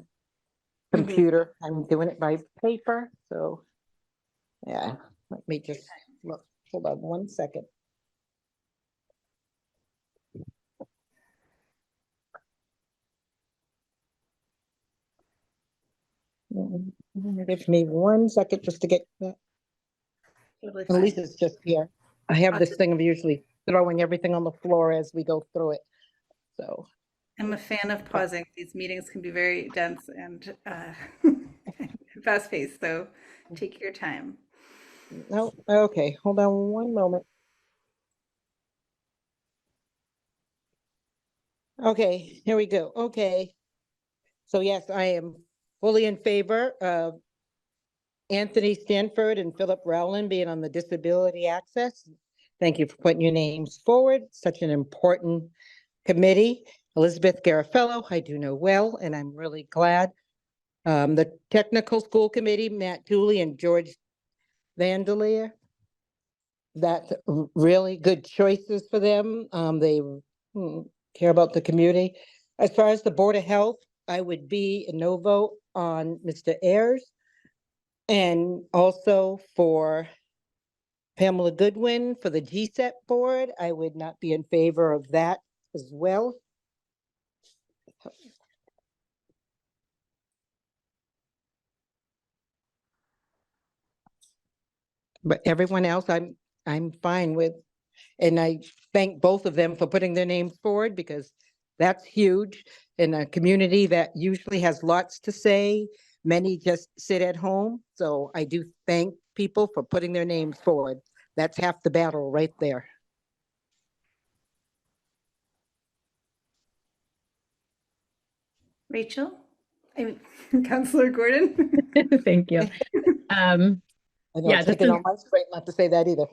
computer. I'm doing it by paper. So, yeah, let me just look. Hold on 1 second. Give me 1 second just to get that. Totally At fine. least it's just here. I have this thing of usually throwing everything on the floor as we go through it. So, I'm a fan of pausing. These meetings can be very dense and fast paced, so take your time. No, okay, hold on one moment. Okay, here we go. Okay. So yes, I am fully in favor of Anthony Stanford and Philip Rowland being on the Disability Access. Thank you for putting your names forward. Such an important committee. Elizabeth Garafello, I do know well, and I'm really glad. The Technical School Committee, Matt Dooley and George Vandelier. That's really good choices for them. They care about the community. As far as the Board of Health, I would be a no vote on Mr. Ayers. And also for Pamela Goodwin for the GSET board, I would not be in favor of that as well. But everyone else, I'm fine with. And I thank both of them for putting their names forward because that's huge in a community that usually has lots to say. Many just sit at home. So I do thank people for putting their names forward. That's half the battle right there. Rachel? Counselor Gordon? Thank you. I know Yeah, it's just taken all my strength not to say that either.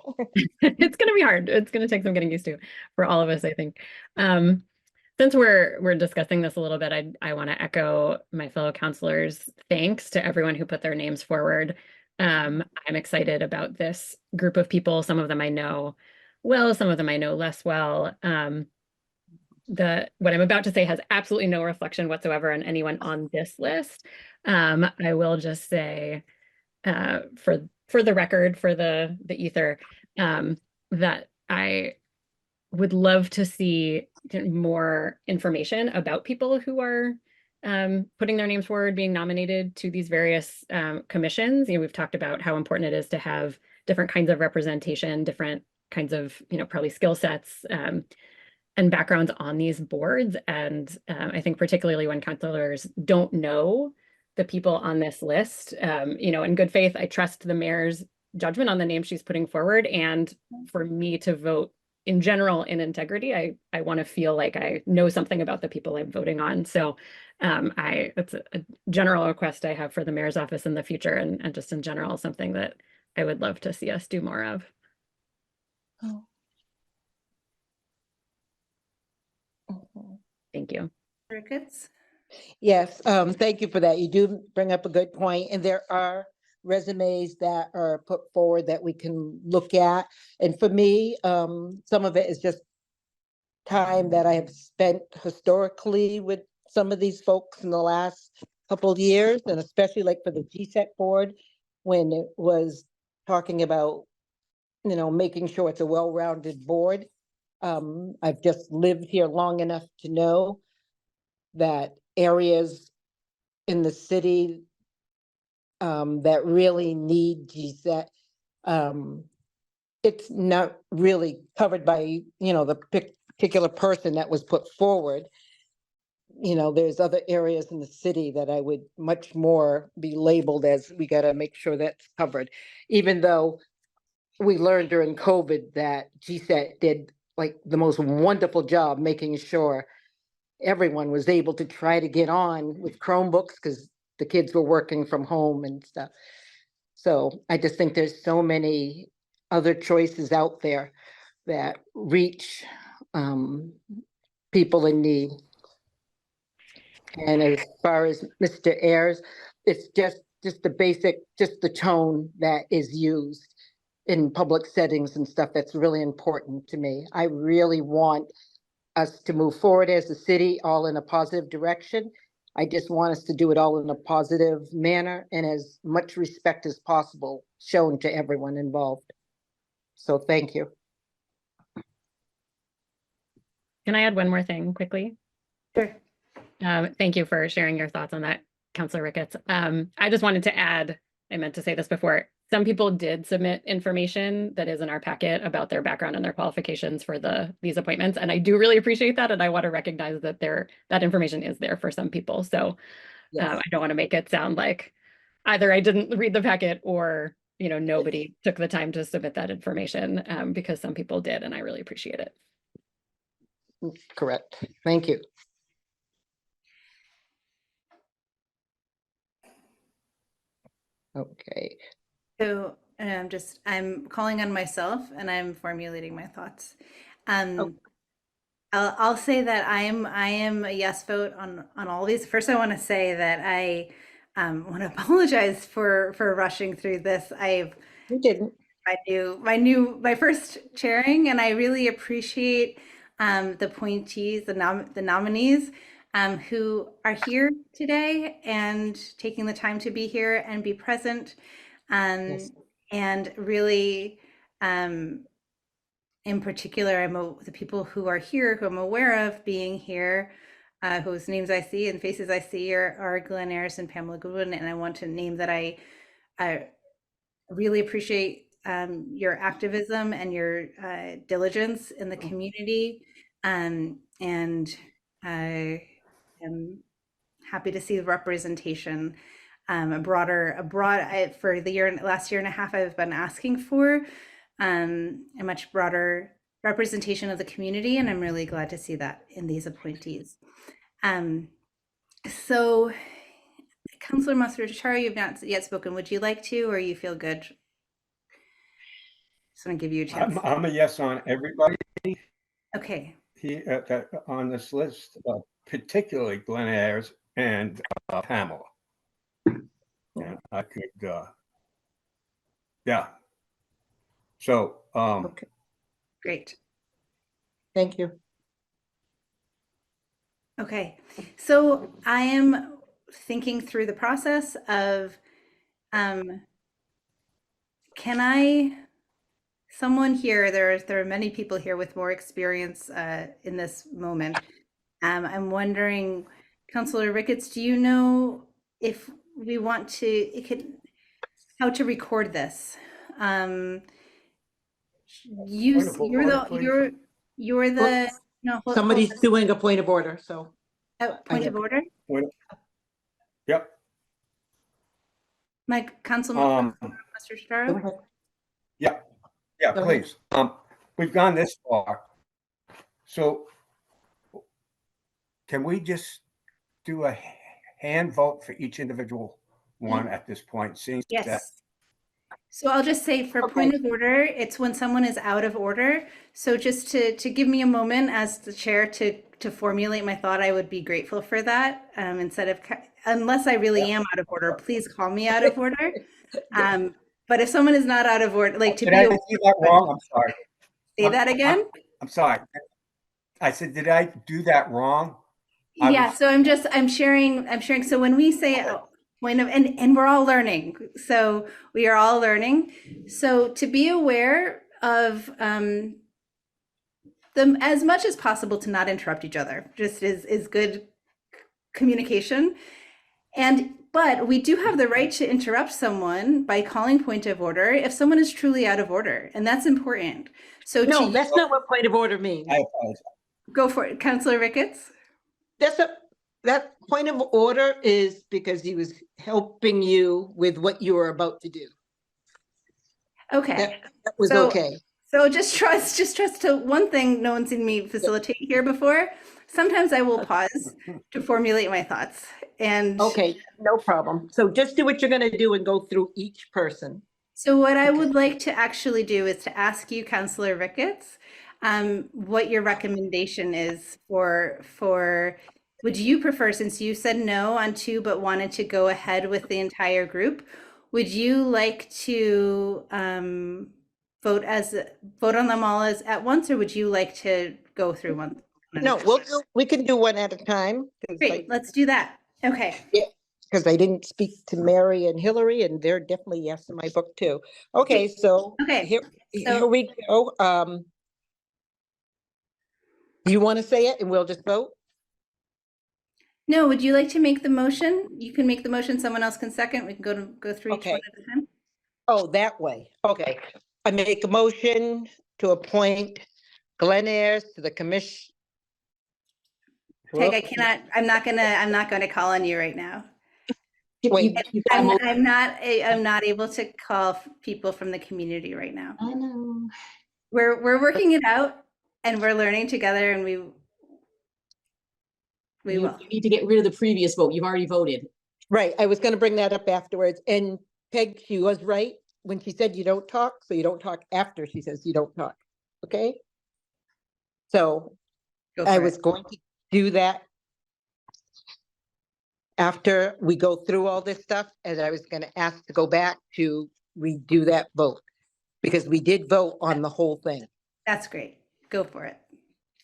it's going to be hard. It's going to take some getting used to for all of us, I think. Since we're discussing this a little bit, I want to echo my fellow counselors' thanks to everyone who put their names forward. I'm excited about this group of people. Some of them I know well, some of them I know less well. What I'm about to say has absolutely no reflection whatsoever on anyone on this list. I will just say, for the record, for the ether, that I would love to see more information about people who are putting their names forward, being nominated to these various commissions. You know, we've talked about how important it is to have different kinds of representation, different kinds of, probably skill sets and backgrounds on these boards. And I think particularly when counselors don't know the people on this list, in good faith, I trust the mayor's judgment on the name she's putting forward. And for me to vote in general in integrity, I want to feel like I know something about the people I'm voting on. So it's a general request I have for the mayor's office in the future, and just in general, something that I would love to see us do more of. Oh. Thank you. Ricketts? Yes, thank you for that. You do bring up a good point, and there are resumes that are put forward that we can look at. And for me, some of it is just time that I have spent historically with some of these folks in the last couple of years, and especially like for the GSET board, when it was talking about, making sure it's a well-rounded board. I've just lived here long enough to know that areas in the city that really need GSET, it's not really covered by, the particular person that was put forward. There's other areas in the city that I would much more be labeled as we got to make sure that's covered, even though we learned during COVID that GSET did like the most wonderful job making sure everyone was able to try to get on with Chromebooks because the kids were working from home and stuff. So I just think there's so many other choices out there that reach people in need. And as far as Mr. Ayers, it's just the basic, just the tone that is used in public settings and stuff that's really important to me. I really want us to move forward as a city, all in a positive direction. I just want us to do it all in a positive manner and as much respect as possible shown to everyone involved. So thank you. Can I add one more thing quickly? Sure. Thank you for sharing your thoughts on that, Councilor Ricketts. I just wanted to add, I meant to say this before, some people did submit information that is in our packet about their background and their qualifications for these appointments. And I do really appreciate that. And I want to recognize that that information is there for some people. So Yes. I don't want to make it sound like either I didn't read the packet or, nobody took the time to submit that information, because some people did, and I really appreciate it. Correct. Thank you. Okay. So I'm calling on myself and I'm formulating my thoughts. I'll say that I am a yes vote on all these. First, I want to say that I want to apologize for rushing through this. You didn't. My first chairing, and I really appreciate the appointees, the nominees who are here today and taking the time to be here and be present. Yes. And really, in particular, the people who are here, who I'm aware of being here, whose names I see and faces I see are Glenn Ayers and Pamela Goodwin. And I want to name that I really appreciate your activism and your diligence in the community. And I am happy to see the representation, for the last year and a half, I've been asking for a much broader representation of the community, and I'm really glad to see that in these appointees. So, Councillor Mastro-Chiaro, you've not yet spoken. Would you like to, or you feel good? Just want to give you a chance. I'm a yes on everybody Okay. here on this list, particularly Glenn Ayers and Pamela. And I could, yeah. So, Okay. Great. Thank you. Okay, so I am thinking through the process of, someone here, there are many people here with more experience in this moment. I'm wondering, Councillor Ricketts, do you know if we want how to record this? You're the, no, Somebody's doing a point of order, so. point of order? yep. Councilman Mr. Staro? Yeah, Go ahead. please. We've gone this far. So can we just do a hand vote for each individual one at this point? Seeing that Yes. So I'll just say for point of order, it's when someone is out of order. So just to give me a moment as the chair to formulate my thought, I would be grateful for that. Unless I really am out of order, please call me out of order. But if someone is not out of order, like to did be I do that wrong? I'm sorry. say that again. I'm sorry. I said, did I do that wrong? Yeah. So I'm sharing. So when we say point of, and we're all learning. So we are all learning. So to be aware of them as much as possible, to not interrupt each other, just is good communication. But we do have the right to interrupt someone by calling point of order if someone is truly out of order, and that's important. So No, that's not what point of order means. I apologize. Go for it, Councillor Ricketts. That point of order is because he was helping you with what you were about to do. Okay. That was So- okay. So just trust to one thing no one's seen me facilitate here before. Sometimes I will pause to formulate my thoughts. And Okay, no problem. So just do what you're gonna do and go through each person. so what I would like to actually do is to ask you, Councillor Ricketts, what your recommendation is for would you prefer, since you said no on 2 but wanted to go ahead with the entire group, would you like to vote on them all as at once, or would you like to go through one? No, we can do one at a time. Great, let's do that. Okay. Because I didn't speak to Mary and Hillary, and they're definitely yes in my book too. Okay, so Okay, here so- we go. You want to say it and we'll just vote? No, would you like to make the motion? You can make the motion, someone else can second. We can go through each Okay. one at a time. Oh, that way. Okay. I make a motion to appoint Glenn Ayers to the commission. Peg, I'm not gonna call on you right now. Wait. You got a mo- I'm not able to call people from the community right now. I know. We're working it out and we're learning together, and we You will. need to get rid of the previous vote. You've already voted. Right, I was gonna bring that up afterwards, and Peg, she was right when she said you don't talk, so you don't talk after she says you don't talk, okay? So Go I for was it. going to do that after we go through all this stuff, and I was gonna ask to go back to redo that vote, because we did vote on the whole thing, That's great. Go for it.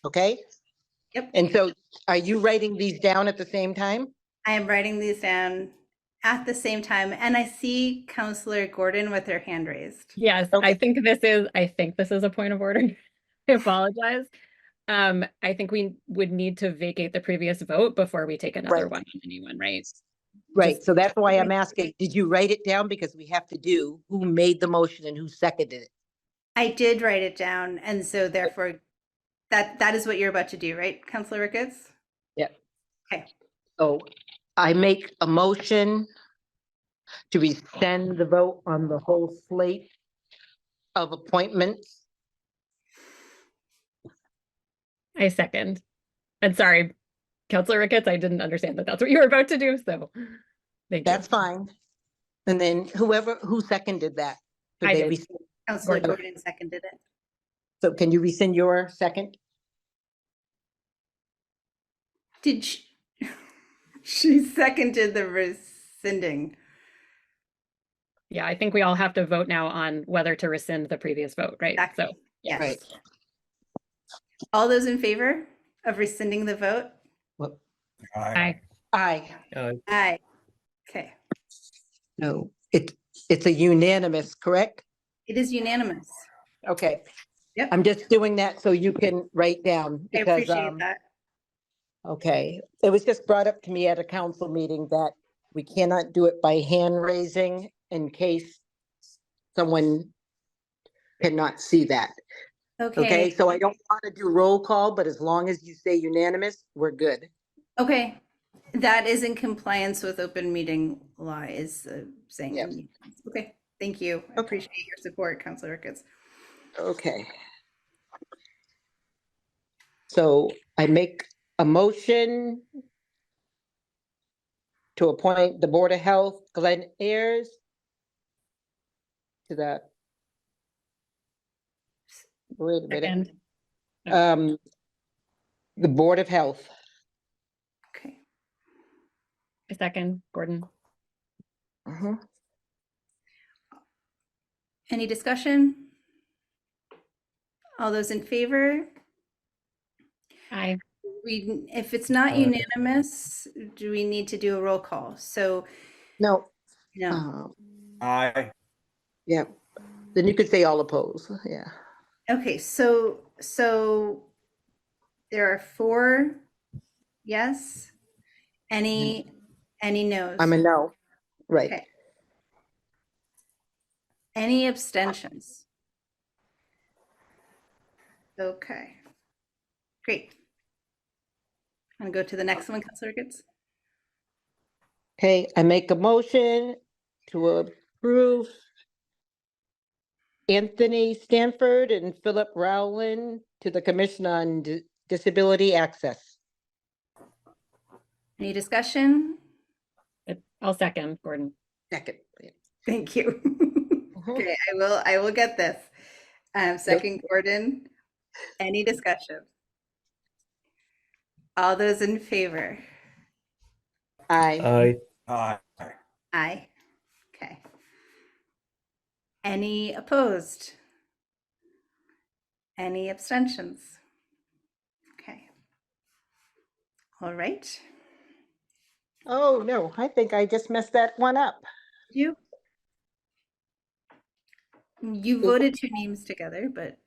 okay? Yep. And so are you writing these down at the same time? I am writing these down at the same time, and I see Counselor Gordon with her hand raised. Yes, Okay. I think this is a point of order. I apologize. I think we would need to vacate the previous vote before we take another Right. one on anyone, right? Right, Just- so that's why I'm asking, did you write it down? Because we have to do who made the motion and who seconded it. I did write it down, and so therefore, that is what you're about to do, right, Counselor Ricketts? Yep. Okay. So I make a motion to rescind the vote on the whole slate of appointments. I second. And sorry, Counselor Ricketts, I didn't understand that that's what you were about to do, so thank you. That's fine. And then who seconded that? Could I they did. rescind- Counselor Gordon. Gordon seconded it. So can you rescind your second? Did she seconded the rescinding? Yeah, I think we all have to vote now on whether to rescind the previous vote, right? Exactly. So, Yes. Right. All those in favor of rescinding the vote? aye. Aye. Aye. Okay. No, it's a unanimous, correct? It is unanimous. Okay. Yep. I'm just doing that so you can write down. I because, appreciate that. Okay, it was just brought up to me at a council meeting that we cannot do it by hand raising in case someone cannot see that. Okay, Okay. so I don't want to do roll call, but as long as you say unanimous, we're good. Okay. That is in compliance with open meeting law is saying. Yep. Okay. Thank you. I Okay. appreciate your support, Counselor Ricketts. Okay. So I make a motion to appoint the Board of Health, Glenn Ayers, to the. Wait a minute. Second. The Board of Health. Okay. A second, Gordon. Mhm. Any discussion? All those in favor? Aye. If it's not unanimous, do we need to do a roll call? So, No. no. Aye. Yeah, then you could say all opposed, yeah. Okay, so there are 4 yes. Any no's? I'm a no, right. Okay. Any abstentions? Okay. Great. I'm gonna go to the next one, Counselor Ricketts. Okay, I make a motion to approve Anthony Stanford and Philip Rowland to the Commission on Disability Access. Any discussion? I'll second, Gordon. Second. Thank you. Okay, I will get this. Second, Gordon. Any discussion? All those in favor? Aye. Aye. Aye. Okay. Any opposed? Any abstentions? Okay. All right. Oh, no, I think I just messed that one up. You voted 2 names together, but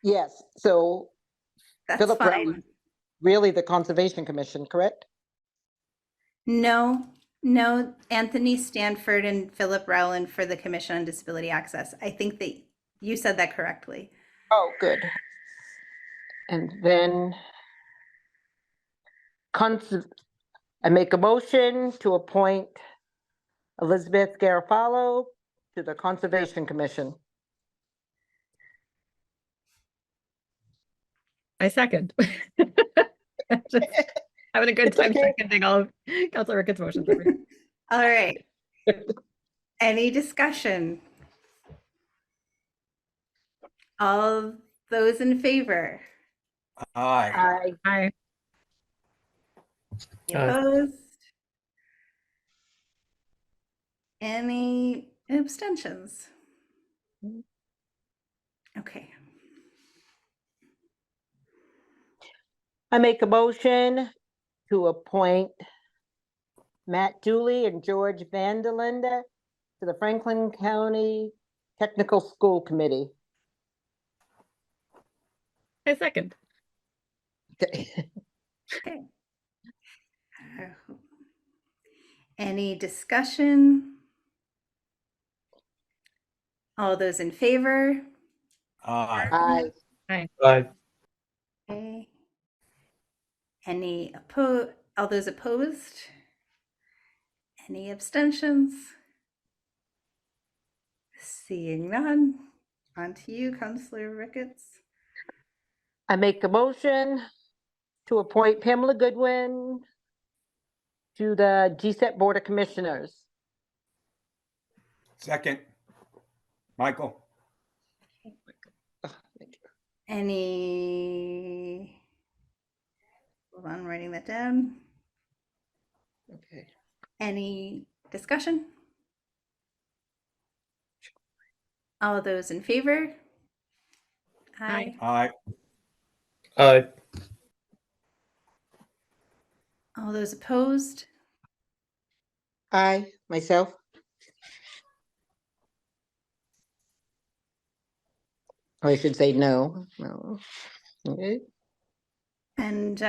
Yes, so that's Philip fine. Rowland, really the Conservation Commission, correct? No, No, Anthony Stanford and Philip Rowland for the Commission on Disability Access. I think that you said that correctly. Oh, good. And then I make a motion to appoint Elizabeth Garofalo to the Conservation Commission. I second. Just having a good It's time okay. seconding all of Councilor Ricketts' motions. All right. Any discussion? All those in favor? Aye. Aye. Aye. Any Aye. opposed? Any abstentions? Okay. I make a motion to appoint Matt Dooley and George Vanderlinde to the Franklin County Technical School Committee. I second. Okay. Okay. Any discussion? All those in favor? Aye. Aye. Aye. Okay. Any opposed? All those opposed? Any abstentions? Seeing none. On to you, Councilor Ricketts. I make a motion to appoint Pamela Goodwin to the GSET Board of Commissioners. Second. Michael. Any? Hold on, I'm writing that down. Okay. Any discussion? All those in favor? Aye. Aye. Aye. All those opposed? Aye, myself. Or I should say no. No. Okay. And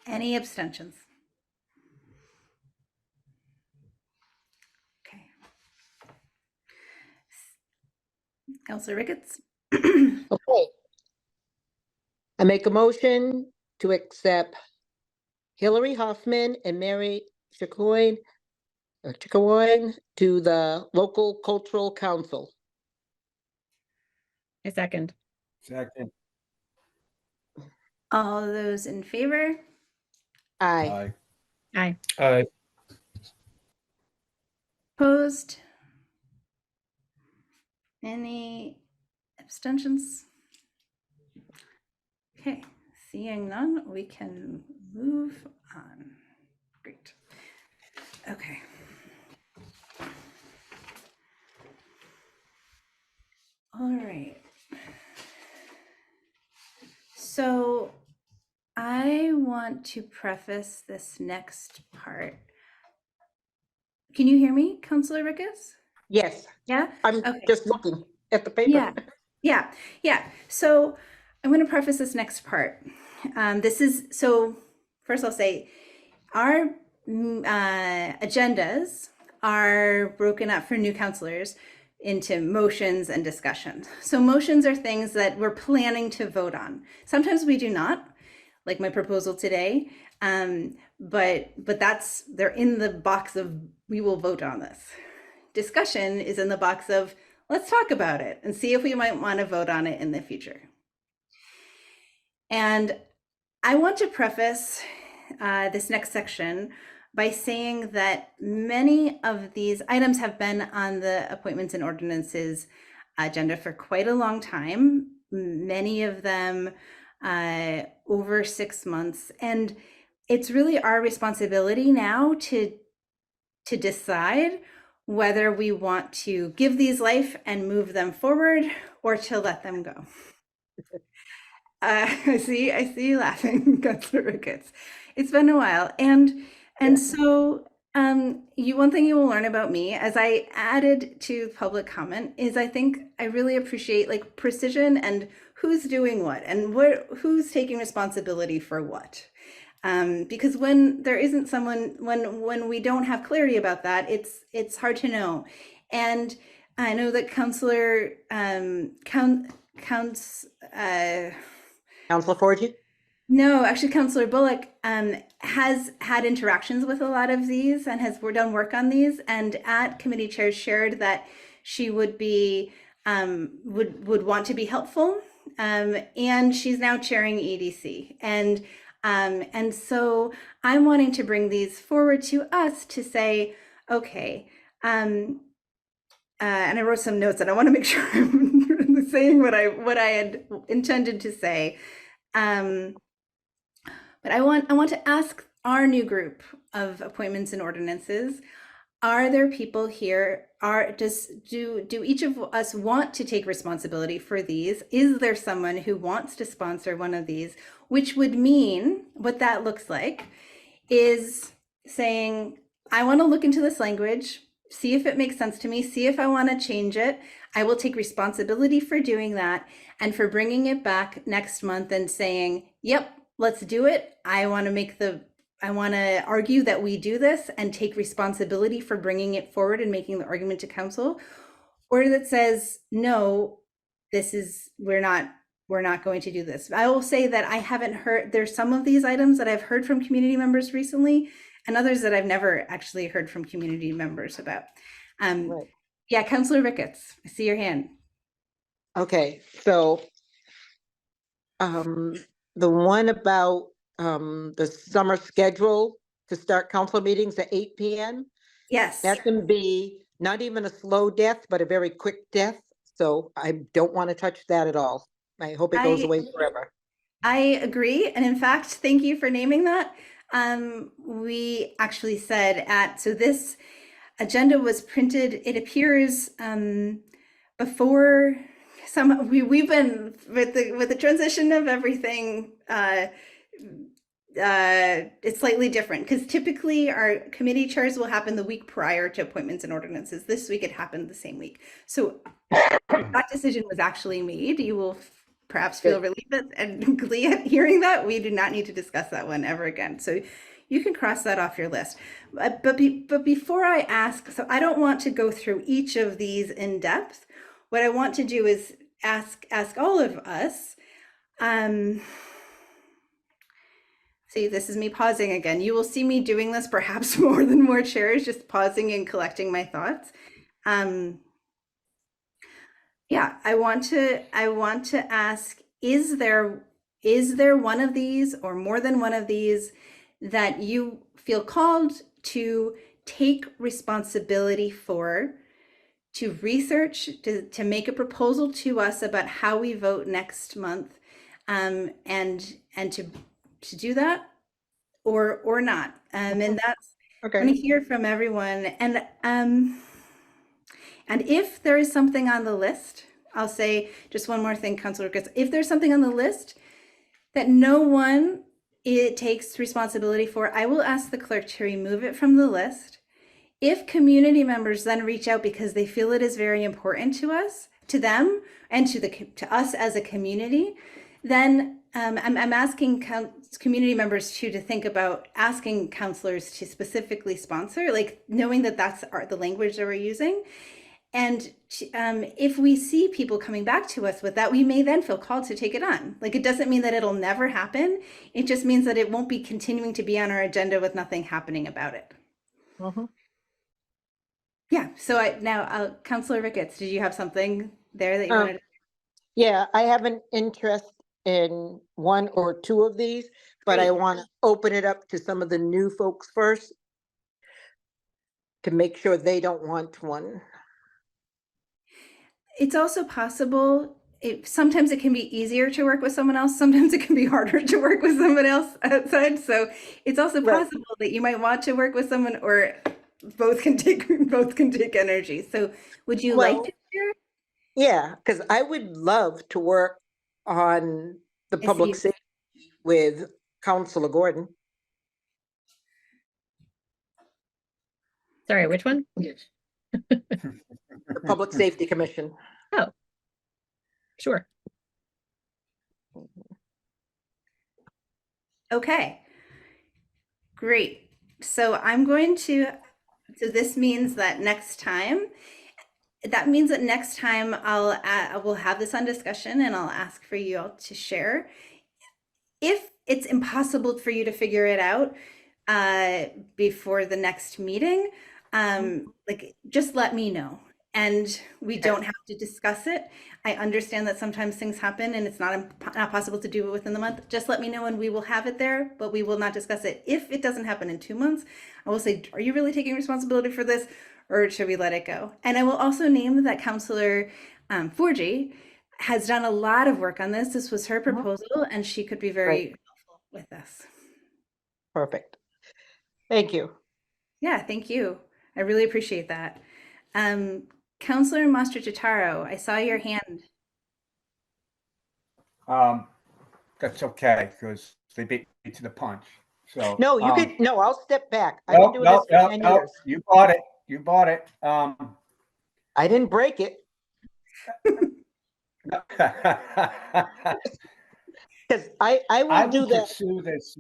any abstentions? Okay. Councilor Ricketts? Okay. I make a motion to accept Hillary Hoffman and Mary Chicoine to the Local Cultural Council. I second. Second. All those in favor? Aye. Aye. Aye. Opposed? Any abstentions? Okay, seeing none, we can move on. Great. Okay. All right. So I want to preface this next part. Can you hear me, Councilor Ricketts? Yes, Yeah? I'm Okay. just looking at the paper. Yeah. So I'm going to preface this next part. First I'll say our agendas are broken up for new counselors into motions and discussions. So motions are things that we're planning to vote on. Sometimes we do not, like my proposal today, but they're in the box of we will vote on this. Discussion is in the box of let's talk about it and see if we might want to vote on it in the future. And I want to preface this next section by saying that many of these items have been on the appointments and ordinances agenda for quite a long time, many of them over 6 months. And it's really our responsibility now to decide whether we want to give these life and move them forward or to let them go. I see you laughing, Councilor Ricketts. It's been a while. And so one thing you will learn about me as I added to public comment is I think I really appreciate like precision and who's doing what and who's taking responsibility for what. Because when there isn't someone, when we don't have clarity about that, it's hard to know. And I know that Counselor Counselor Forgy? no, actually, Counselor Bullock has had interactions with a lot of these and has done work on these. And at committee chairs shared that she would be would want to be helpful. And she's now chairing EDC. And so I'm wanting to bring these forward to us to say, okay. And I wrote some notes, and I want to make sure I'm saying what I had intended to say. But I want to ask our new group of appointments and ordinances, are there people here, do each of us want to take responsibility for these? Is there someone who wants to sponsor one of these? Which would mean, what that looks like is saying, I want to look into this language, see if it makes sense to me, see if I want to change it. I will take responsibility for doing that and for bringing it back next month and saying, yep, let's do it. I want to argue that we do this and take responsibility for bringing it forward and making the argument to council, or that says, no, we're not going to do this. I will say that I haven't heard, there's some of these items that I've heard from community members recently and others that I've never actually heard from community members about. Right. Yeah, Councillor Ricketts, I see your hand. Okay, so the one about the summer schedule to start council meetings at 8 p.m. Yes. That can be not even a slow death, but a very quick death. So I don't want to touch that at all. I hope it goes away forever. I agree. And in fact, thank you for naming that. We actually said so this agenda was printed, it appears before we've been with the transition of everything, it's slightly different because typically our committee chairs will happen the week prior to appointments and ordinances. This week it happened the same week. So that decision was actually made. You will perhaps feel relieved and glee at hearing that. We do not need to discuss that one ever again. So you can cross that off your list. But before I ask, so I don't want to go through each of these in depth. What I want to do is ask all of us. See, this is me pausing again. You will see me doing this perhaps more than more chairs, just pausing and collecting my thoughts. Yeah, I want to ask, is there one of these or more than one of these that you feel called to take responsibility for, to research, to make a proposal to us about how we vote next month, and to do that or not? And that's Okay. I'm going to hear from everyone. And if there is something on the list, I'll say just one more thing, Councilor Ricketts. If there's something on the list that no one takes responsibility for, I will ask the clerk to remove it from the list. If community members then reach out because they feel it is very important to us, to them, and to us as a community, then I'm asking community members to think about asking councilors to specifically sponsor, like knowing that that's the language that we're using. And if we see people coming back to us with that, we may then feel called to take it on. Like, it doesn't mean that it'll never happen. It just means that it won't be continuing to be on our agenda with nothing happening about it. Mm-hmm. Yeah. So now, Councilor Ricketts, did you have something there that you wanted? Yeah, I have an interest in one or two of these, but I want to open it up to some of the new folks first to make sure they don't want one. It's also possible, sometimes it can be easier to work with someone else. Sometimes it can be harder to work with someone else outside. So it's also possible that you might want to work with someone, or both can take energy. So would you like to share? Yeah, because I would love to work on the public safety with Councilor Gordon. Sorry, which one? The Public Safety Commission. Oh, sure. Okay. Great. So I'm going to, so this means that next time, we'll have this on discussion and I'll ask for you all to share. If it's impossible for you to figure it out before the next meeting, like just let me know and we don't have to discuss it. I understand that sometimes things happen and it's not possible to do it within the month. Just let me know and we will have it there, but we will not discuss it. If it doesn't happen in 2 months, I will say, are you really taking responsibility for this or should we let it go? And I will also name that Counselor Forgy has done a lot of work on this. This was her proposal and she could be very helpful with this. Perfect. Thank you. Yeah, thank you. I really appreciate that. Counselor Master Chitaro, I saw your hand. That's okay, because they beat me to the punch. So No, you could, no, I'll step back. I've no, been doing this for 10 years. you bought it. You bought it. I didn't break it because I I will do would that. pursue this.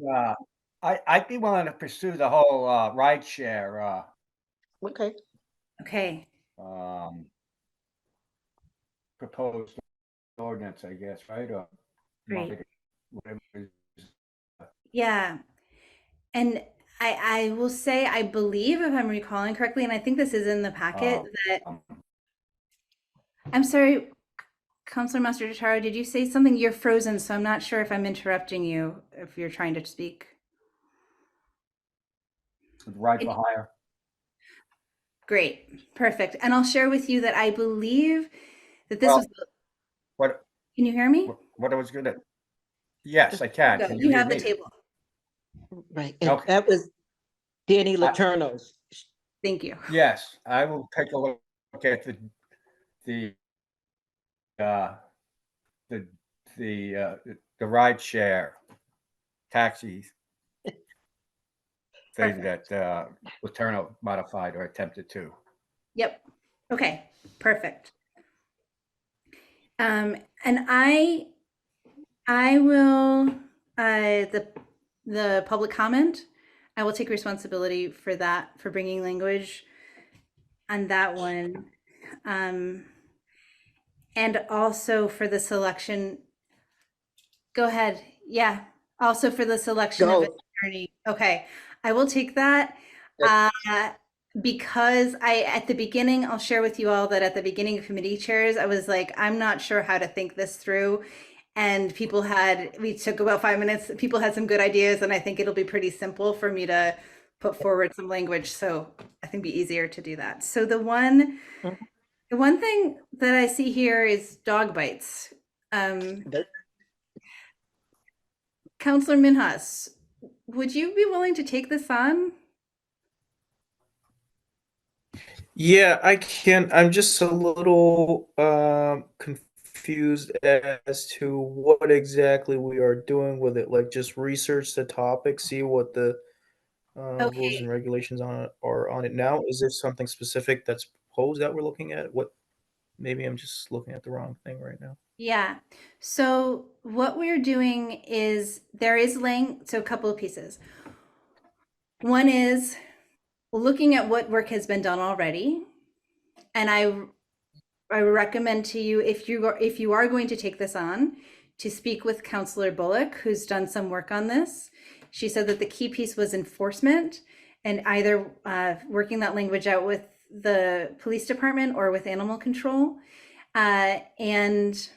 I'd be willing to pursue the whole ride share Okay. Okay. proposed ordinance, I guess, right? Or Great. whatever it is. Yeah. And I will say, I believe, if I'm recalling correctly, and I think this is in the packet, that I'm sorry, Counselor Master Chitaro, did you say something? You're frozen, so I'm not sure if I'm interrupting you if you're trying to speak. Ride for hire. Great, perfect. And I'll share with you that I believe that this was. What? Can you hear me? What I was gonna. Yes, I can. Go. Can You hear have the me? table. Right. And Okay. that was Danny Letourneau's. Thank you. Yes, I will take a look at the ride share taxis thing that Letourneau modified or attempted to. Yep. Okay, perfect. And I will the public comment, I will take responsibility for that, for bringing language on that one. And also for the selection. Go ahead. Yeah. Also for the selection of an attorney. Okay. I will take that. Because at the beginning, I'll share with you all that at the beginning of committee chairs, I was like, I'm not sure how to think this through. And we took about 5 minutes. People had some good ideas, and I think it'll be pretty simple for me to put forward some language. So I think it'd be easier to do that. So the one thing that I see here is dog bites. Counselor Minhas, would you be willing to take this on? Yeah, I can. I'm just a little confused as to what exactly we are doing with it. Like, just research the topic, see what the rules and regulations are on it now. Is there something specific that's proposed that we're looking at? What? Maybe I'm just looking at the wrong thing right now. Yeah. So what we're doing is so a couple of pieces. One is looking at what work has been done already. And I recommend to you, if you are going to take this on, to speak with Counselor Bullock, who's done some work on this. She said that the key piece was enforcement and either working that language out with the police department or with animal control. And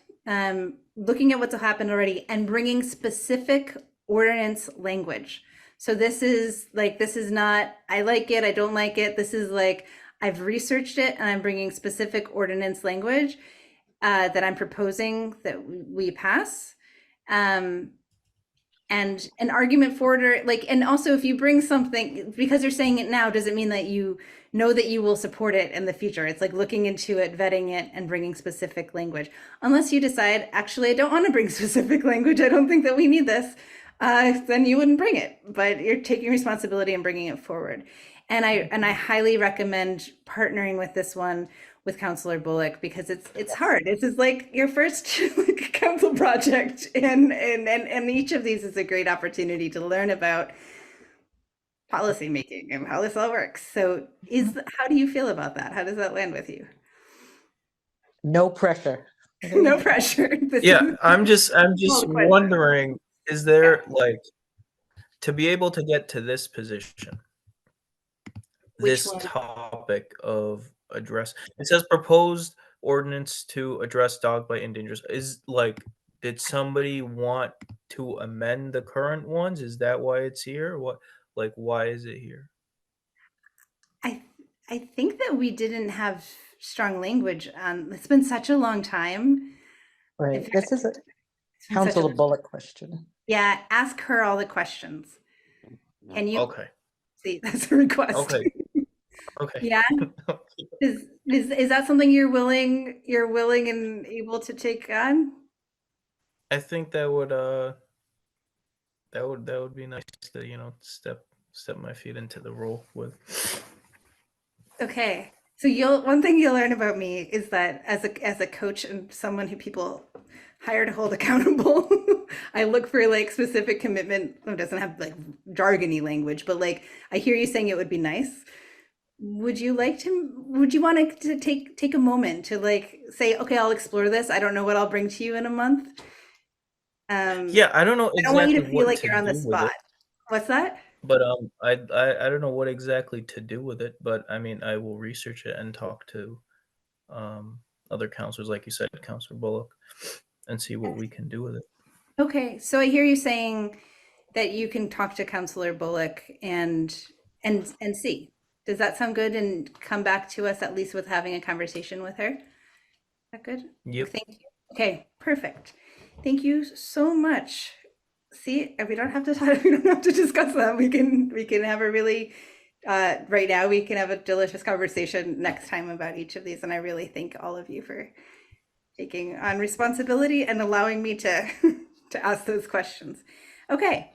looking at what's happened already and bringing specific ordinance language. So this is not, I like it, I don't like it. This is like, I've researched it and I'm bringing specific ordinance language that I'm proposing that we pass. And an argument for it, and also if you bring something, because you're saying it now, doesn't mean that you know that you will support it in the future. It's like looking into it, vetting it, and bringing specific language. Unless you decide, actually, I don't want to bring specific language, I don't think that we need this, then you wouldn't bring it. But you're taking responsibility and bringing it forward. And I highly recommend partnering with this one with Counselor Bullock, because it's hard. This is like your first council project, and each of these is a great opportunity to learn about policy making and how this all works. So how do you feel about that? How does that land with you? No pressure. No pressure. Yeah, I'm just All the questions. wondering, is there like, to be able to get to this position, Which this one? topic of address, it says proposed ordinance to address dog bite and dangerous, is like, did somebody want to amend the current ones? Is that why it's here? What, like, why is it here? I think that we didn't have strong language on, it's been such a long time. In Right, fact, this is a it's been such a Councilor long- Bullock question. Yeah, ask her all the questions. Can you? Okay, See, that's a request. okay, okay. Yeah. Is that something you're willing and able to take on? I think that would be nice to, you know, step my feet into the role with. Okay. So one thing you'll learn about me is that as a coach and someone who people hire to hold accountable, I look for like specific commitment. It doesn't have like jargony language, but like I hear you saying it would be nice. Would you want to take a moment to like say, okay, I'll explore this. I don't know what I'll bring to you in a month. Yeah, I don't know I don't want you exactly to feel what like to you're on the do with spot. it, What's that? but I don't know what exactly to do with it, but I mean, I will research it and talk to other counselors, like you said, Counselor Bullock, and see what we can do with it. Okay, so I hear you saying that you can talk to Counselor Bullock and see. Does that sound good? And come back to us at least with having a conversation with her? Is that good? Yep. Thank you. Okay, perfect. Thank you so much. See, we don't have to talk, we don't have to discuss that. We can have a really right now we can have a delicious conversation next time about each of these. And I really thank all of you for taking on responsibility and allowing me to to ask those questions. Okay.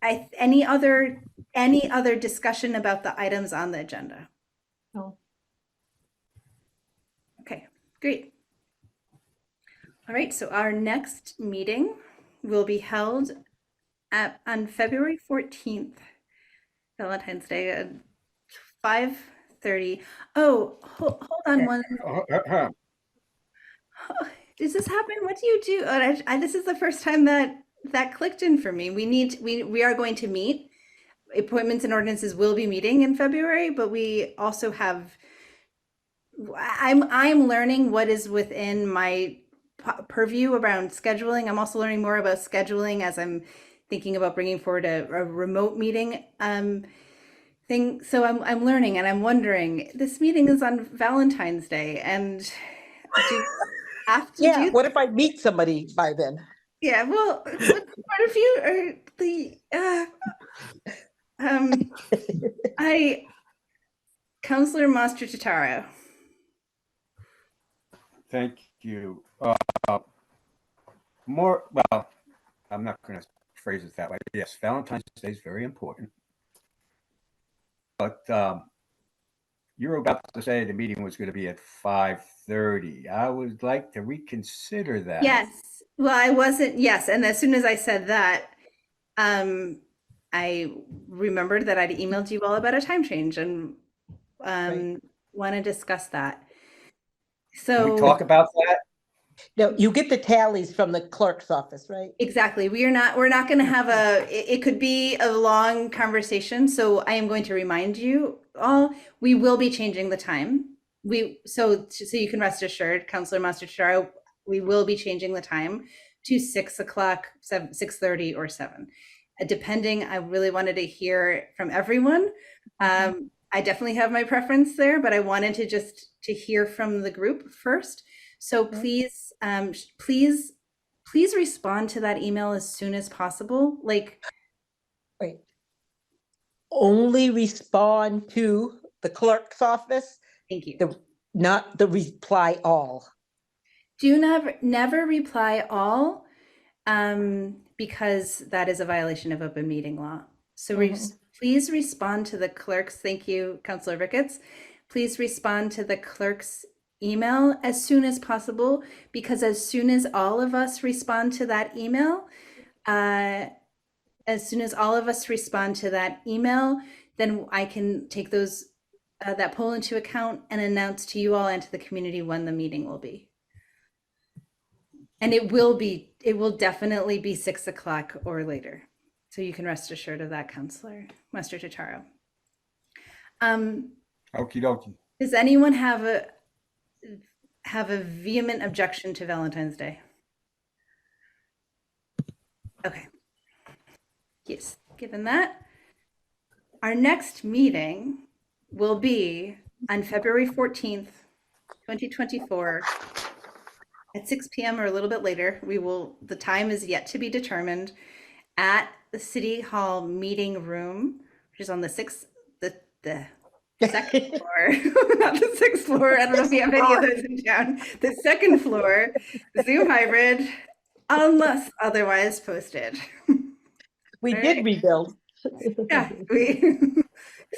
Any other discussion about the items on the agenda? No. Okay, great. All right, so our next meeting will be held on February 14th, Valentine's Day at 5:30. Oh, hold on one. Does this happen? What do you do? Oh, this is the first time that clicked in for me. We are going to meet. Appointments and ordinances will be meeting in February, but we also have. I'm learning what is within my purview around scheduling. I'm also learning more about scheduling as I'm thinking about bringing forward a remote meeting thing. So I'm learning, and I'm wondering. This meeting is on Valentine's Day, and do you have to do? What if I meet somebody by then? Yeah, well, what if you are Counselor Master Totaro. Thank you. Well, I'm not going to phrase it that way. Yes, Valentine's Day is very important. But you were about to say the meeting was going to be at 5:30. I would like to reconsider that. Yes. Well, I wasn't. Yes, and as soon as I said that, I remembered that I'd emailed you all about a time change and want to discuss that. So Can we talk about that? No, you get the tallies from the clerk's office, right? Exactly. We're not going to have it could be a long conversation. So I am going to remind you all, we will be changing the time. So you can rest assured, Counselor Master Charo, we will be changing the time to 6 o'clock, 6:30 or 7. Depending, I really wanted to hear from everyone. I definitely have my preference there, but I wanted to hear from the group first. So please respond to that email as soon as possible. Like, Wait. Only respond to the clerk's office, thank you. not the reply all. Do never reply all, because that is a violation of open meeting law. So please respond to the clerk's. Thank you, Counselor Ricketts. Please respond to the clerk's email as soon as possible, because as soon as all of us respond to that email, as soon as all of us respond to that email, then I can take those that poll into account and announce to you all and to the community when the meeting will be. And it will definitely be 6 o'clock or later. So you can rest assured of that, Councilor Master Totaro. Okie dokie. Does anyone have a vehement objection to Valentine's Day? Okay. Yes, given that, our next meeting will be on February 14th, 2024 at 6 p.m. or a little bit later. The time is yet to be determined, at the City Hall meeting room, which is on the second floor, not the sixth floor. I don't know if you have any of those in town. The second floor, Zoom hybrid, unless otherwise posted. We All did right. rebuild. Yeah.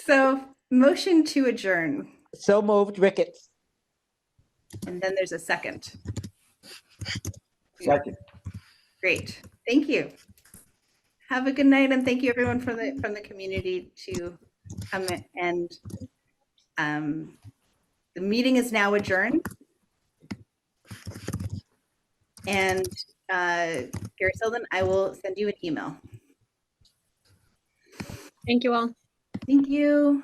So motion to adjourn. So moved, Ricketts. And then there's a second. Second. Great. Thank you. Have a good night, and thank you everyone from the community to come and the meeting is now adjourned. And Gary Selden, I will send you an email. Thank you all. Thank you.